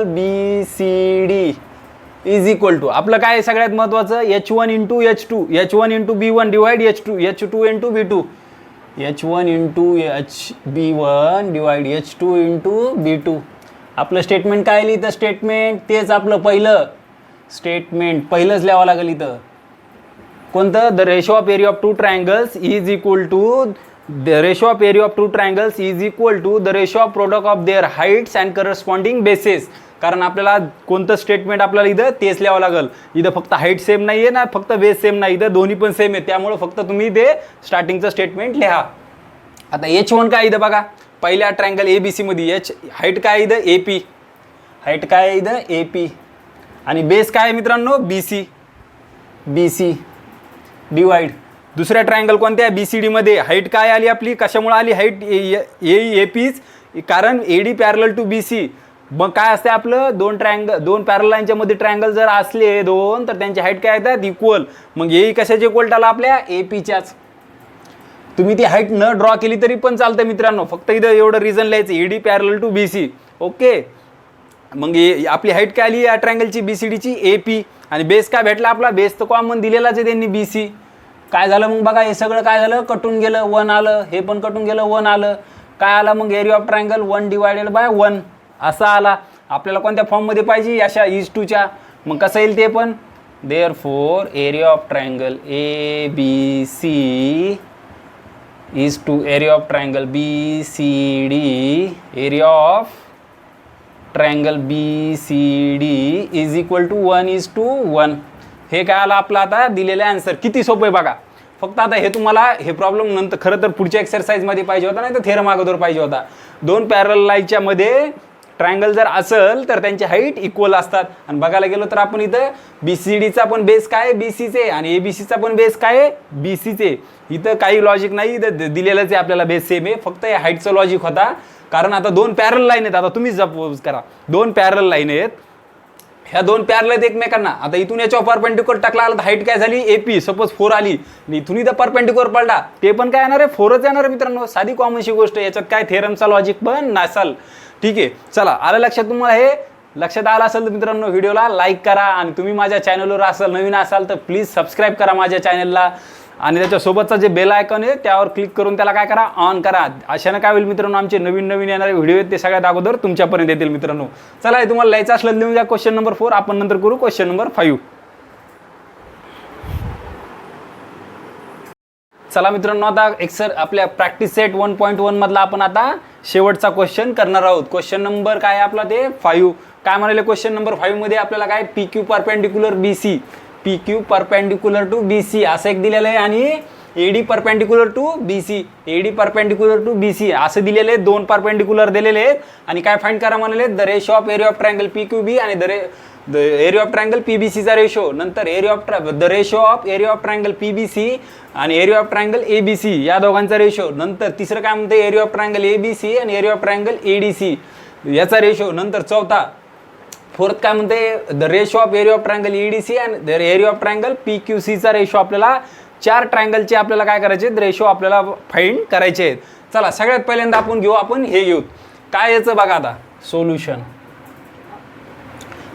B C D is equal to आपलं काय सगळ्यात महत्त्वाचं, H1 into H2, H1 into B1 divide H2 into B2, H1 into B1 divide H2 into B2. आपलं statement काय लिहितं, statement तेच आपलं पहिलं स्टेटमेंट पहिलंच लिहावं लागेल इथं. कोणतं, the ratio of area of two triangles is equal to the ratio of area of two triangles is equal to the ratio of product of their heights and corresponding bases. कारण आपल्याला कोणतं statement आपल्याला इथं तेच लिहावं लागेल. इथं फक्त हाईट सेम नाही आहे ना, फक्त बेस सेम नाही, इथं दोन्ही पण सेम आहे. त्यामुळे फक्त तुम्ही ते स्टार्टिंगचं स्टेटमेंट लिहा. आता H1 काय इथं बघा, पहिल्या ट्रायंगल ए बी सीमध्ये एच हाईट काय इथं ए पी, हाईट काय इथं ए पी आणि बेस काय मित्रांनो बी सी डिवाइड. दुसऱ्या ट्रायंगल कोणत्या बी सी डीमध्ये हाईट काय आली आपली, कशामुळे आली हाईट ए पीच, कारण A D parallel to B C. मग काय असते आपलं, दोन पॅरल लाईनच्या मध्ये ट्रायंगल जर असले दोन तर त्यांची हाईट काय येतात इक्वल. मग ए कशाचे इक्वल आला आपल्या ए पीच्याच. तुम्ही ती हाईट न ड्रॉ केली तरी पण चालतं मित्रांनो, फक्त इथं एवढं रिझन लिहायचं, A D parallel to B C. Okay, मग आपली हाईट काय आली या ट्रायंगलची बी सी डीची ए पी आणि बेस काय भेटला आपला, बेस तर कॉमन दिलेलाच आहे त्यांनी बी सी. काय झालं मग बघा, हे सगळं काय झालं, कटून गेलं, 1 आलं, हे पण कटून गेलं, 1 आलं. काय आलं मग, area of triangle 1 divided by 1 असा आला. आपल्याला कोणत्या फॉर्ममध्ये पाहिजे, अशा इज टूच्या. मग कसं येईल ते पण, therefore area of triangle A B C is to area of triangle B C D, area of triangle B C D is equal to 1:1. हे काय आलं आपलं आता दिलेलं आन्सर. किती सोपं आहे बघा. फक्त आता हे तुम्हाला हे प्रॉब्लेम नंतर खरं तर पुढच्या एक्सरसाइजमध्ये पाहिजे होता, नाही तर थेरम अगोदर पाहिजे होता. दोन पॅरल लाईनच्या मध्ये ट्रायंगल जर असेल तर त्यांची हाईट इक्वल असतात. आणि बघायला गेलो तर आपण इथं BCDचा पण बेस काय आहे BCचे आणि ABCचा पण बेस काय आहे BCचे. इथं काही लॉजिक नाही, इथं दिलेलंच आहे आपल्याला बेस सेम आहे, फक्त या हाईटचं लॉजिक होता. कारण आता दोन पॅरल लाईन आहेत, आता तुम्हीच सपोज करा दोन पॅरल लाईन आहेत, ह्या दोन पॅरल आहेत एकमेकांना. आता इथून याच्यावर परपेंडिक्युलर टाकला आला तर हाईट काय झाली AP, सपोज 4 आली आणि इथून इथं परपेंडिक्युलर पडला ते पण काय येणार आहे 4च येणार आहे मित्रांनो. साधी कॉमनशी गोष्ट, याच्यात काय थेरमचा लॉजिक पण नसाल. ठीक आहे, चला आलं लक्षात तुम्हाला. हे लक्षात आलं असेल तर मित्रांनो व्हिडिओला लाईक करा आणि तुम्ही माझ्या चॅनलवर असाल नवीन असाल तर प्लीज सबस्क्राईब करा माझ्या चॅनलला आणि त्याच्यासोबतचा जे बेल आयकॉन आहे त्यावर क्लिक करून त्याला काय करा ऑन करा. अशाने काय होईल मित्रांनो आमचे नवीन नवीन येणारे व्हिडिओ आहेत ते सगळ्यात अगोदर तुमच्यापर्यंत येतील मित्रांनो. चला हे तुम्हाला लिहायचं असलं लिहून द्या क्वेश्चन नंबर 4. आपण नंतर करू क्वेश्चन नंबर 5. चला मित्रांनो आता आपल्या प्रॅक्टिस सेट 1.1 मधला आपण आता शेवटचा क्वेश्चन करणार आहोत. क्वेश्चन नंबर काय आहे आपला ते 5. काय म्हणाले क्वेश्चन नंबर 5 मध्ये आपल्याला काय PQ perpendicular BC, PQ perpendicular to BC असं एक दिलेलं आहे आणि AD perpendicular to BC, AD perpendicular to BC असं दिलेले आहेत. दोन परपेंडिक्युलर दिलेले आहेत आणि काय फाइंड करा म्हणाले the ratio of area of triangle PQB आणि the area of triangle PBC चा रेशो. नंतर the ratio of area of triangle PBC आणि एरिया ऑफ ट्रायंगल ABC या दोघांचा रेशो. नंतर तिसरं काय म्हणते एरिया ऑफ ट्रायंगल ABC आणि एरिया ऑफ ट्रायंगल ADC याचा रेशो. नंतर चौथा फोर्थ काय म्हणते the ratio of area of triangle EDC आणि the area of triangle PQC चा रेशो. आपल्याला 4 ट्रायंगलचे आपल्याला काय करायचे रेशो आपल्याला फाइंड करायचे आहेत. चला सगळ्यात पहिल्यांदा आपण हे घेऊ काय याचं बघा आता सोल्युशन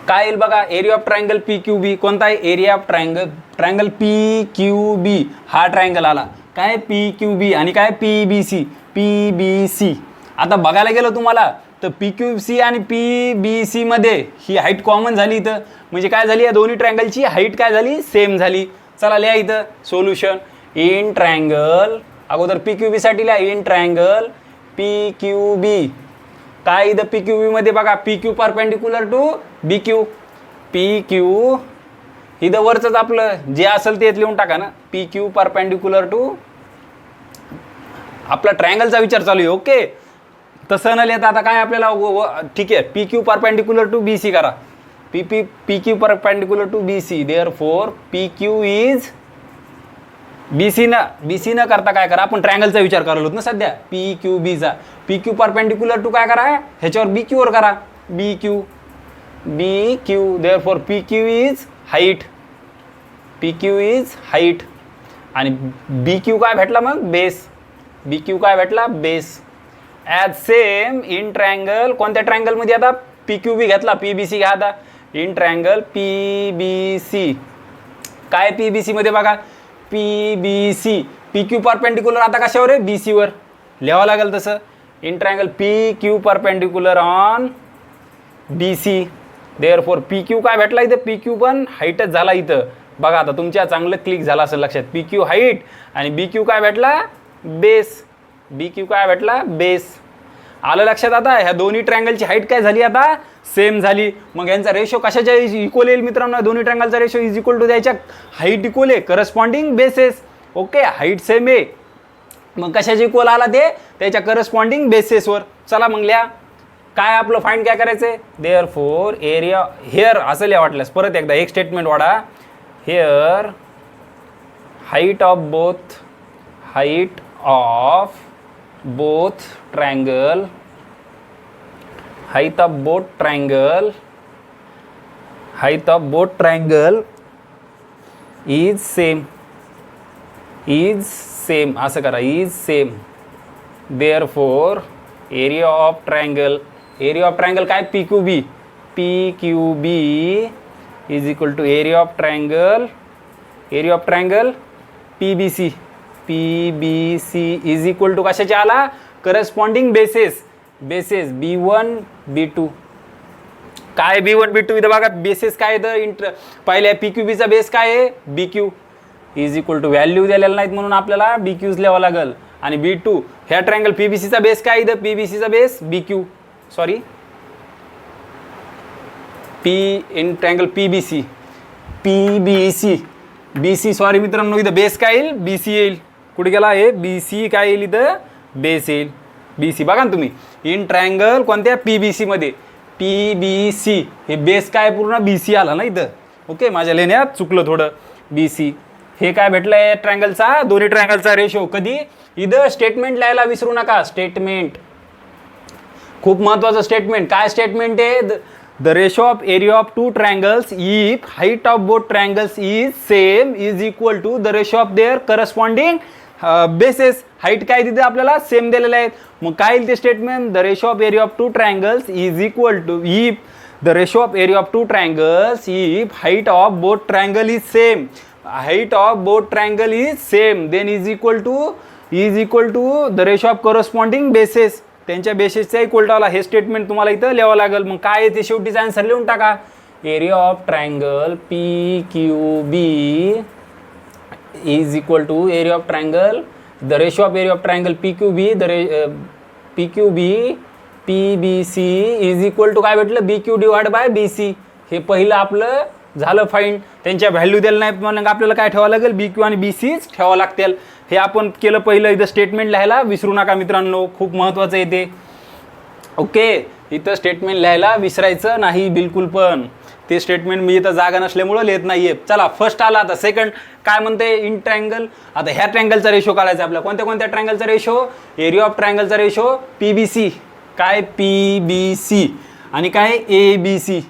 काय येईल बघा. एरिया ऑफ ट्रायंगल PQB कोणता आहे एरिया ऑफ ट्रायंगल PQB हा ट्रायंगल आला काय PQB आणि काय PBC. आता बघायला गेलं तुम्हाला तर PQC आणि PBC मध्ये ही हाईट कॉमन झाली इथं, म्हणजे काय झाली या दोन्ही ट्रायंगलची हाईट काय झाली सेम झाली. चला लिहा इथं सोल्युशन इन ट्रायंगल अगोदर PQB साठी लिहा इन ट्रायंगल PQB. काय इथं PQB मध्ये बघा PQ perpendicular to BQ, PQ इथं वरचंच आपलं जे असेल ते लिहून टाका ना PQ परपेंडिक्युलर टू आपला ट्रायंगलचा विचार चालू आहे. ओके तसं न लिहिता आता काय आपल्याला ठीक आहे PQ परपेंडिक्युलर टू BC करा. PQ perpendicular to BC therefore PQ is BC न करता काय करा आपण ट्रायंगलचा विचार करलो ना सध्या PQB चा. PQ परपेंडिक्युलर टू काय करा ह्याच्यावर BQ वर करा BQ therefore PQ is height आणि BQ काय भेटला मग बेस. BQ काय भेटला base. As same in triangle कोणत्या ट्रायंगलमध्ये आता PQB घेतला PBC घ्या आता इन ट्रायंगल PBC. काय PBC मध्ये बघा PBC PQ परपेंडिक्युलर आता कशावर आहे BC वर लिहावं लागेल तसं in triangle PQ perpendicular on BC therefore PQ काय भेटला इथं PQ पण हाईटच झाला इथं बघा. आता तुमच्या चांगलं क्लिक झालं असेल लक्षात PQ हाईट आणि BQ काय भेटला बेस. BQ काय भेटला बेस. आलं लक्षात. आता ह्या दोन्ही ट्रायंगलची हाईट काय झाली आता सेम झाली. मग यांचा रेशो कशाच्या इक्वल येईल मित्रांनो दोन्ही ट्रायंगलचा रेशो इज इक्वल टू द्यायच्या हाईट इक्वल आहे corresponding bases. Okay height same आहे मग कशाच्या इक्वल आला ते त्याच्या करस्पॉन्डिंग बेसेसवर. चला मग लिहा काय आपलं फाइंड काय करायचंय देअरफॉर एरिया हेअर असं लिहा वाटल्यास परत एकदा एक स्टेटमेंट वाढा here height of both triangle height of both triangle is same असं करा is same therefore area of triangle काय PQB is equal to area of triangle PBC is equal to कशाचे आला करस्पॉन्डिंग बेसेस B1 B2. काय B1 B2 इथं बघा bases काय इथं पहिल्या PQB चा बेस काय आहे BQ is equal to value दिलेला नाहीत म्हणून आपल्याला BQच लिहावं लागेल आणि B2 ह्या ट्रायंगल PBC चा बेस काय इथं PBC चा base BQ sorry in triangle BC sorry मित्रांनो इथं बेस काय येईल BC येईल. कुठे गेला हे BC काय येईल इथं बेस येईल BC. बघा ना तुम्ही इन ट्रायंगल कोणत्या PBC मध्ये PBC हे बेस काय पूर्ण BC आला ना इथं. ओके, माझ्या लिहिण्यात चुकलं थोडं. BC हे काय भेटलंय ट्रायंगलचा, दोन्ही ट्रायंगलचा रेशो. कधी इथं स्टेटमेंट लिहायला विसरू नका. स्टेटमेंट खूप महत्वाचं स्टेटमेंट. काय स्टेटमेंट आहे? The ratio of area of two triangles if height of both triangles is same is equal to the ratio of their corresponding bases. Height काय तिथे आपल्याला सेम दिलेले आहेत. मग काय येईल ते statement? The ratio of area of two triangles is equal to if the ratio of area of two triangles if height of both triangle is same, height of both triangle is same, then is equal to the ratio of corresponding bases. त्यांच्या बेसिसचा equal to आला. हे statement तुम्हाला इथं लिहावं लागेल. मग काय आहे ते शेवटीचा आन्सर लिहून टाका. Area of triangle PQB is equal to area of triangle, the ratio of area of triangle PQB, PQB PBC is equal to काय भेटलं? BQ divided by BC. हे पहिलं आपलं झालं फाईंड. त्यांच्या व्हॅल्यू द्यायला नाही म्हणून आपल्याला काय ठेवावं लागेल? BQ आणि BCच ठेवावं लागतील. हे आपण केलं पहिलं. इथं स्टेटमेंट लिहायला विसरू नका मित्रांनो, खूप महत्त्वाचं आहे ते. ओके, इथं स्टेटमेंट लिहायला विसरायचं नाही बिलकुल पण. ते स्टेटमेंट मी इथं जागा नसल्यामुळं लिहित नाहीये. चला फर्स्ट आला. आता सेकंड काय म्हणते? In triangle. आता ह्या ट्रायंगलचा रेशो काढायचा आपल्याला. कोणत्या कोणत्या ट्रायंगलचा रेशो? एरिया ऑफ ट्रायंगलचा रेशो PBC. काय? PBC आणि काय? ABC.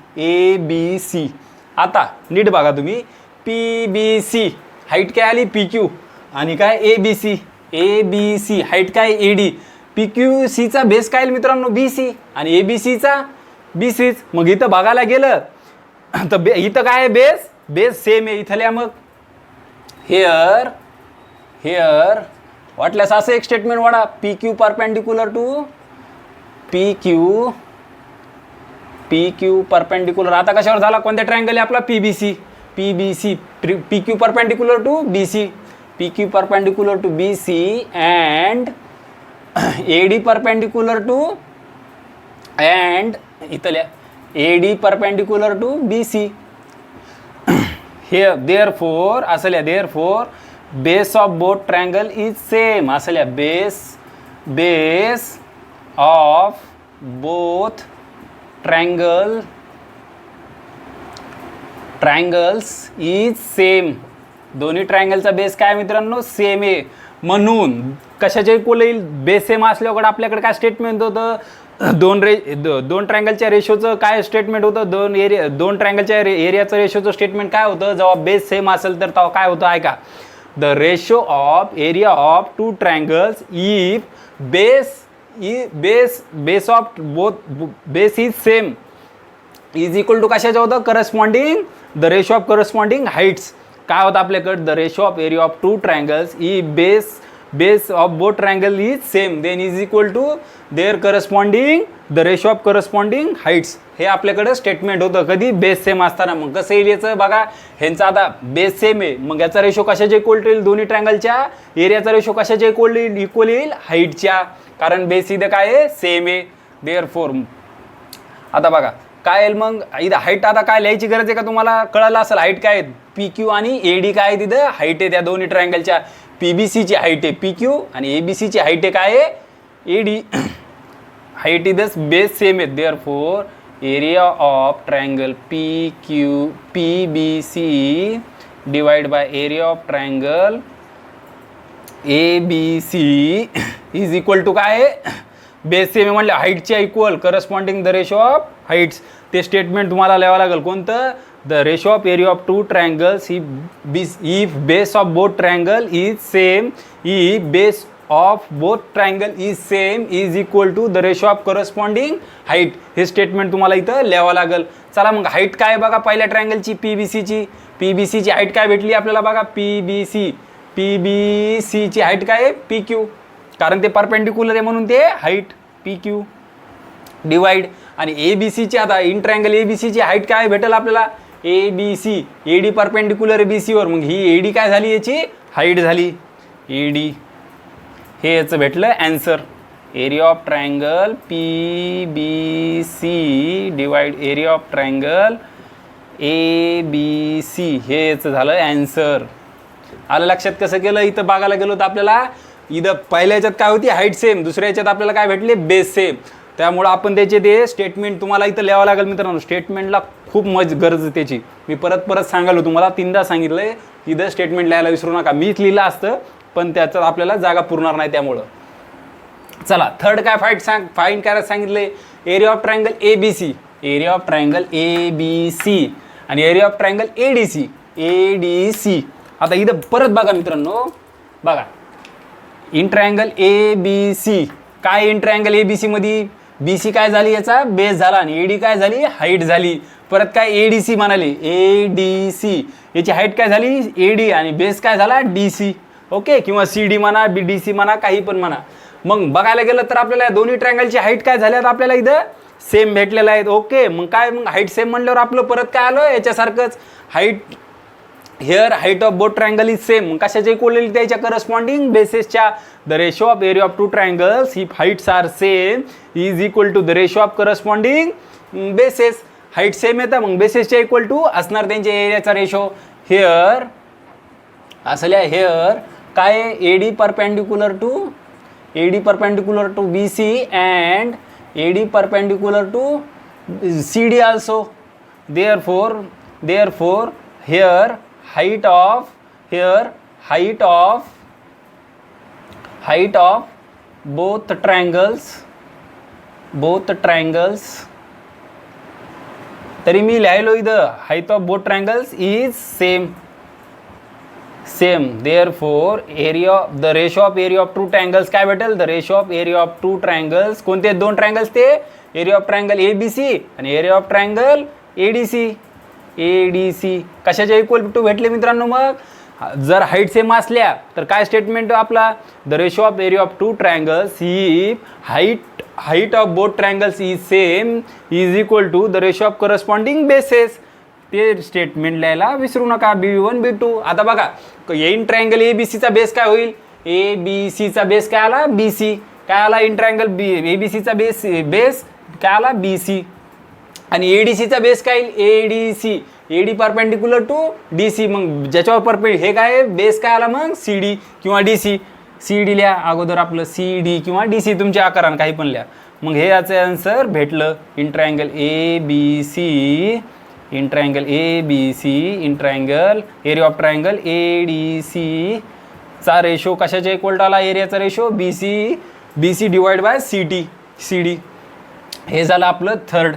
आता नीट बघा तुम्ही. PBC हाईट काय आली? PQ आणि काय? ABC हाईट काय? AD. PQCचा बेस काय मित्रांनो? BC आणि ABCचा BCच. मग इथं बघायला गेलं तर इथं काय आहे? बेस सेम आहे. इथल्या मग हेअर वाटल्यास असं एक स्टेटमेंट वाढा. PQ perpendicular to PQ perpendicular. आता कशावर झाला? कोणत्या ट्रायंगल आहे आपला? PBC. PQ perpendicular to BC. PQ perpendicular to BC and AD perpendicular to इथल्या AD perpendicular to BC. here therefore असल्या therefore base of both triangle is same. असल्या base of both triangles is same. दोन्ही ट्रायंगलचा base काय मित्रांनो? Same आहे. म्हणून कशाच्या equal येईल? बेस सेम असल्यावर आपल्याकडे काय स्टेटमेंट होतं? दोन ट्रायंगलच्या रेशोचं काय स्टेटमेंट होतं? दोन ट्रायंगलच्या एरियाचं रेशोचं स्टेटमेंट काय होतं? जेव्हा बेस सेम असेल तर तेव्हा काय होतं? ऐका. The ratio of area of two triangles if base of both base is same is equal to कशाचं होतं? Corresponding the ratio of corresponding heights. काय होतं आपल्याकडे? The ratio of area of two triangles if base of both triangle is same then is equal to their corresponding the ratio of corresponding heights. हे आपल्याकडे statement होतं कधी? Base same असताना. मग कसं येईल याचं बघा. ह्यांचा आता बेस सेम आहे, मग याचा रेशो कशाच्या इक्वल येईल? दोन्ही ट्रायंगलच्या एरियाचा रेशो कशाच्या इक्वल येईल? हाईटच्या. कारण बेस इथं काय आहे? सेम आहे. देअरफॉर आता बघा काय येईल मग इथं हाईट. आता काय लिहायची गरज आहे का? तुम्हाला कळलं असेल हाईट काय आहे. PQ आणि AD काय आहे? तिथं हाईट आहे त्या दोन्ही ट्रायंगलच्या. PBCची हाईट आहे PQ आणि ABCची हाईट आहे काय आहे? AD. Height is base same आहे. Therefore area of triangle PBC divide by area of triangle ABC is equal to काय आहे? बेस सेम म्हणले हाईटच्या equal corresponding the ratio of heights. ते स्टेटमेंट तुम्हाला लिहावं लागेल. कोणतं? The ratio of area of two triangles if base of both triangle is same if base of both triangle is same is equal to the ratio of corresponding height. हे statement तुम्हाला इथं लिहावं लागेल. चला मग हाईट काय बघा पहिल्या ट्रायंगलची PBCची हाईट काय भेटली आपल्याला बघा? PBCची हाईट काय आहे? PQ. कारण ते परपेंडिक्युलर आहे म्हणून ते हाईट PQ डिवाइड. आणि ABCची आता इन ट्रायंगल ABCची हाईट काय भेटेल आपल्याला? ABC. AD परपेंडिक्युलर BCवर. मग ही AD काय झाली? याची हाईट झाली AD. हे याचं भेटलं answer. Area of triangle PBC divide area of triangle ABC. हे याचं झालं ॲन्सर. आलं लक्षात कसं केलं? इथं बघायला गेलो तर आपल्याला इथं पहिल्या याच्यात काय होती? Height same. दुसऱ्या याच्यात आपल्याला काय भेटले? Base same. त्यामुळं आपण त्याचे ते स्टेटमेंट तुम्हाला इथं लिहावं लागेल मित्रांनो. स्टेटमेंटला खूप गरज आहे त्याची. मी परत सांगालो तुम्हाला, 3दा सांगितलं आहे इथं स्टेटमेंट लिहायला विसरू नका. मीच लिहिलं असतं पण त्याच्यात आपल्याला जागा पुरणार नाही त्यामुळं. चला थर्ड काय फाईंड करायला सांगितले, area of triangle ABC, area of triangle ABC आणि एरिया ऑफ ट्रायंगल ADC. आता इथं परत बघा मित्रांनो, बघा इन ट्रायंगल ABC, काय इन ट्रायंगल ABC मध्ये BC काय झाली, याचा बेस झाला आणि AD काय झाली, हाईट झाली. परत काय ADC म्हणाले, ADC याची हाईट काय झाली AD आणि बेस काय झाला DC. ओके, किंवा CD म्हणा, BDC म्हणा, काही पण म्हणा. मग बघायला गेलं तर आपल्याला दोन्ही ट्रायंगलची हाईट काय झाल्यात आपल्याला इथं सेम भेटलेलं आहेत. ओके, मग काय, मग हाईट सेम म्हणल्यावर आपलं परत काय आलं याच्यासारखंच, height here height of both triangle is same. कशाच्या इक्वल, त्याच्या करस्पॉन्डिंग बेसेसच्या. The ratio of area of two triangles if heights are same is equal to the ratio of corresponding bases. Height same येतं मग बेसेसच्या equal to असणार त्यांच्या एरियाचा ratio. Here असल्या हिअर काय AD perpendicular to BC and AD perpendicular to CD also. Therefore here height of both triangles तरी मी लिहायलो इथं height of both triangles is same. Therefore the ratio of area of two triangles काय भेटेल, the ratio of area of two triangles. कोणते दोन triangles ते, area of triangle ABC आणि area of triangle ADC कशाच्या equal to भेटले मित्रांनो. मग जर हाईट सेम असल्या तर काय स्टेटमेंट आपला, the ratio of area of two triangles if height of both triangles is same is equal to the ratio of corresponding bases. ते स्टेटमेंट लिहायला विसरू नका, B1 B2. आता बघा इन ट्रायंगल ABCचा बेस काय होईल, ABCचा बेस काय आला BC, काय आला इन ट्रायंगल ABCचा बेस काय आला BC आणि ADCचा बेस काय येईल ADC, AD perpendicular to DC. मग ज्याच्यावर हे काय बेस काय आला मग CD किंवा DC. CD लिहा अगोदर आपलं CD किंवा DC तुमच्या आकारानं काही पण लिहा. मग हे याचं आन्सर भेटलं, in triangle ABC, in triangle area of triangle ADC चा रेशो कशाच्या इक्वल आला, एरियाचा ratio BC divide by CD. हे झालं आपलं थर्ड.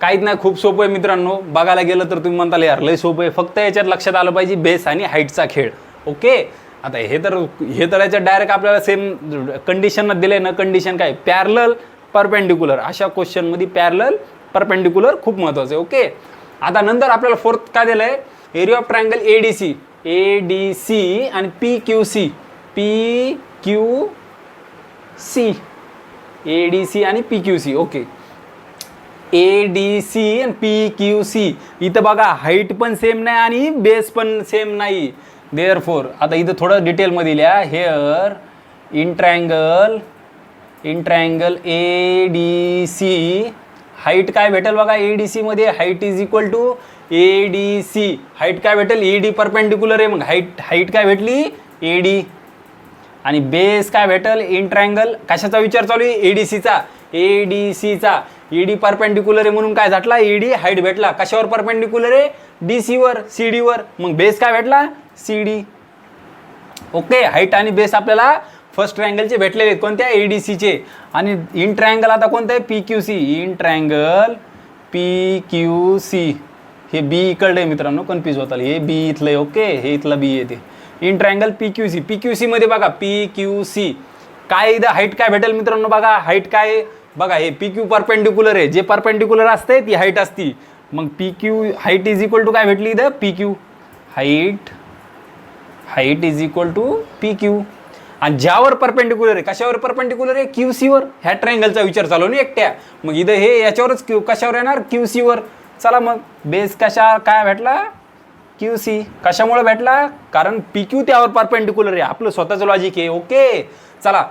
काहीच नाही, खूप सोपं आहे मित्रांनो. बघायला गेलं तर तुम्ही म्हणताल यार लय सोपं आहे, फक्त याच्यात लक्षात आलं पाहिजे बेस आणि हाईटचा खेळ. ओके, आता हे तर याच्यात डायरेक्ट आपल्याला सेम कंडिशन दिले ना. कंडिशन काय, पॅरलल परपेंडिक्युलर. अशा क्वेश्चनमध्ये पॅरलल परपेंडिक्युलर खूप महत्त्वाचं आहे. ओके, आता नंतर आपल्याला फोर्थ काय दिलं आहे, एरिया ऑफ ट्रायंगल ADC आणि PQC ADC आणि PQC. ओके, ADC आणि PQC. इथं बघा हाईट पण सेम नाही आणि बेस पण सेम नाही. देअरफॉर आता इथं थोडं डिटेलमध्ये लिहा. Here in triangle ADC height काय भेटेल बघा, ADC मध्ये height is equal to ADC. Height काय भेटेल, AD परपेंडिक्युलर आहे. मग हाईट काय भेटली AD आणि बेस काय भेटेल इन ट्रायंगल. कशाचा विचार चालू आहे, ADCचा. AD परपेंडिक्युलर आहे म्हणून काय झाटला AD हाईट भेटला. कशावर परपेंडिक्युलर आहे, DC वर, CD वर. मग बेस काय भेटला CD. ओके, हाईट आणि बेस आपल्याला फर्स्ट ट्रायंगलचे भेटलेले आहेत, कोणत्या ADCचे. आणि इन ट्रायंगल आता कोणतं आहे PQC. इन ट्रायंगल PQC हे B इकडे आहे मित्रांनो, कन्फ्यूज होताल. हे B इथलं आहे. ओके, हे इथलं B येते. इन ट्रायंगल PQC मध्ये बघा PQC काय इथं हाईट काय भेटेल मित्रांनो. बघा हाईट काय बघा, हे PQ परपेंडिक्युलर आहे. जे परपेंडिक्युलर असते ती हाईट असती. मग PQ height is equal to काय भेटली इथं PQ. Height is equal to PQ आणि ज्यावर परपेंडिक्युलर आहे, कशावर परपेंडिक्युलर आहे QC वर. ह्या ट्रायंगलचा विचार चालू ना एकट्या. मग इथं हे याच्यावरच कशावर येणार QC वर. चला मग बेस कशा काय भेटला QC. कशामुळे भेटला, कारण PQ त्यावर परपेंडिक्युलर आहे. आपलं स्वतःचं लॉजिक आहे. ओके, चला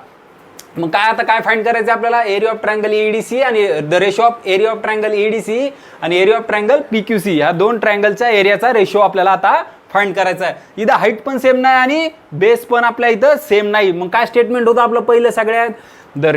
मग काय आता काय फाइंड करायचं आपल्याला, एरिया ऑफ ट्रायंगल ADC आणि the ratio of area of triangle ADC आणि एरिया ऑफ ट्रायंगल PQC. ह्या दोन ट्रायंगलच्या एरियाचा रेशो आपल्याला आता फाइंड करायचा आहे. इथं हाईट पण सेम नाही आणि बेस पण आपल्या इथं सेम नाही. मग काय स्टेटमेंट होतं आपलं पहिलं सगळ्यात, the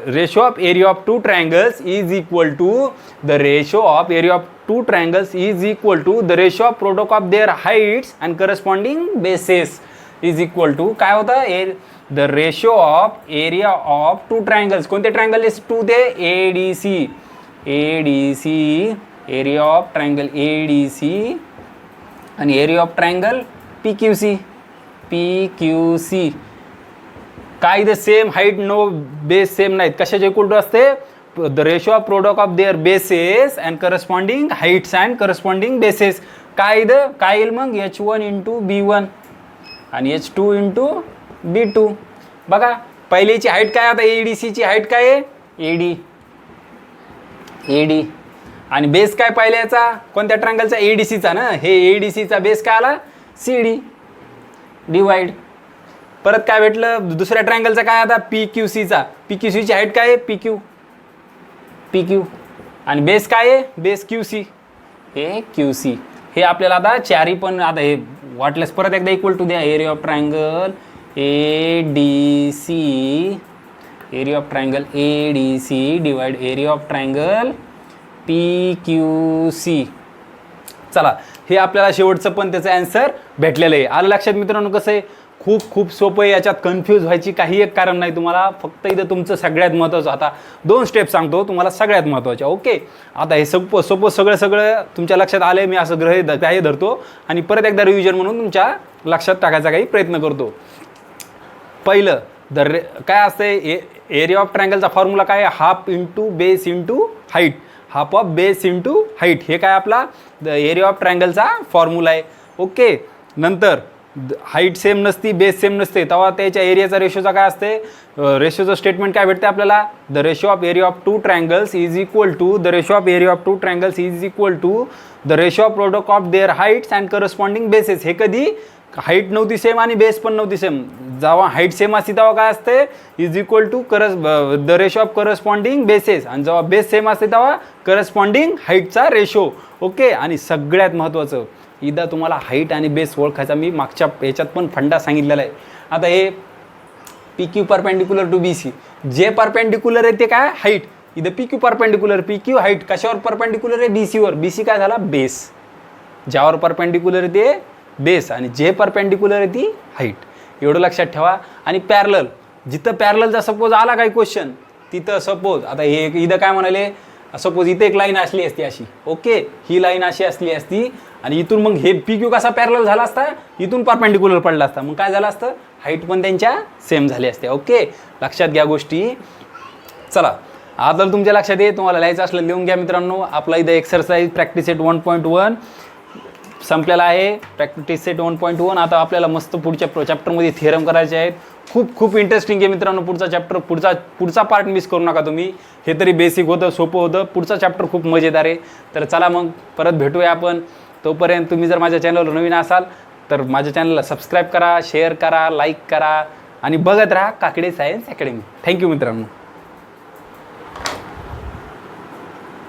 ratio of area of two triangles is equal to the ratio of area of two triangles is equal to the ratio of product of their heights and corresponding bases is equal to काय होतं the ratio of area of two triangles. कोणते triangle is two ते ADC area of triangle ADC आणि area of triangle PQC काय इथे same height no base same नाहीत. कशाचे equal to असते the ratio of product of their bases and corresponding heights and corresponding bases. काय इथं काय येईल मग H1 इंटू B1 आणि H2 इंटू B2. बघा पहिलीची हाईट काय आता ADCची हाईट काय आहे AD आणि बेस काय पहिल्याचा कोणत्या ट्रायंगलचा ADCचा ना. हे ADCचा बेस काय आला CD डिवाइड. परत काय भेटलं दुसऱ्या ट्रायंगलचा काय आता PQCची हाईट काय आहे PQ आणि बेस काय आहे बेस QC हे QC. हे आपल्याला आता चारी पण आता हे वाटल्यास परत एकदा इक्वल टू द्या. Area of triangle ADC divide area of triangle PQC. चला हे आपल्याला शेवटचं पण त्याचं आन्सर भेटलेलं आहे. आलं लक्षात मित्रांनो. कसं आहे खूप सोपं आहे. याच्यात कन्फ्यूज व्हायची काही एक कारण नाही तुम्हाला. फक्त इथं तुमचं सगळ्यात महत्त्वाचं आता 2 स्टेप सांगतो तुम्हाला सगळ्यात महत्त्वाच्या. ओके आता हे सोपं सगळं तुमच्या लक्षात आलं आहे. मी असं ग्रह धरतो आणि परत एकदा रिव्हिजन म्हणून तुमच्या लक्षात टाकायचा काही प्रयत्न करतो. पहिलं काय असतंय एरिया ऑफ ट्रायंगलचा फॉर्म्युला काय half into base into height. Half of base into height हे काय आपला एरिया ऑफ ट्रायंगलचा फॉर्म्युला आहे. ओके नंतर हाईट सेम नसती बेस सेम नसते तेव्हा त्याच्या एरियाचा रेशोचा काय असते रेशोचं स्टेटमेंट काय भेटते आपल्याला the ratio of area of two triangles is equal to the ratio of area of two triangles is equal to the ratio of product of their heights and corresponding bases. हे कधी height नव्हती same आणि base पण नव्हती same. जेव्हा height same असते तेव्हा काय असते is equal to the ratio of corresponding bases आणि जेव्हा बेस सेम असते तेव्हा करस्पॉन्डिंग हाईटचा रेशो. ओके आणि सगळ्यात महत्त्वाचं इथं तुम्हाला हाईट आणि बेस ओळखायचा मी मागच्या याच्यात पण फंडा सांगितलेला आहे. आता हे PQ परपेंडिक्युलर टू BC जे परपेंडिक्युलर आहे ते काय हाईट. इथं PQ परपेंडिक्युलर PQ हाईट कशावर परपेंडिक्युलर आहे BCवर. BC काय झाला बेस. ज्यावर परपेंडिक्युलर आहे ते बेस आणि जे परपेंडिक्युलर आहे ती हाईट. एवढं लक्षात ठेवा. आणि पॅरलल जिथं पॅरललचा सपोज आला काही क्वेश्चन तिथं सपोज आता हे इथं काय म्हणाले सपोज इथे एक लाईन असली असती अशी. ओके ही लाईन अशी असली असती आणि इथून मग हे PQ कसा पॅरलल झाला असता इथून परपेंडिक्युलर पडला असता. मग काय झालं असतं हाईट पण त्यांच्या सेम झाली असते. ओके लक्षात घ्या गोष्टी. चला आता तुमच्या लक्षात ये तुम्हाला लिहायचं असलं लिहून घ्या मित्रांनो. आपला इथं एक्सरसाइज प्रॅक्टिस सेट 1.1 संपलेला आहे. प्रॅक्टिस सेट 1.1 आता आपल्याला मस्त पुढच्या चॅप्टरमध्ये थेरम करायचे आहेत. खूप इंटरेस्टिंग आहे मित्रांनो पुढचा चॅप्टर. पुढचा पार्ट मिस करू नका तुम्ही. हे तरी बेसिक होतं सोपं होतं. पुढचा चॅप्टर खूप मजेदार आहे. तर चला मग परत भेटूया आपण. तोपर्यंत तुम्ही जर माझ्या चॅनलवर नवीन असाल तर माझ्या चॅनलला सबस्क्राईब करा शेअर करा लाईक करा आणि बघत राहा काकडे सायन्स अकॅडमी. थँक्यू मित्रांनो.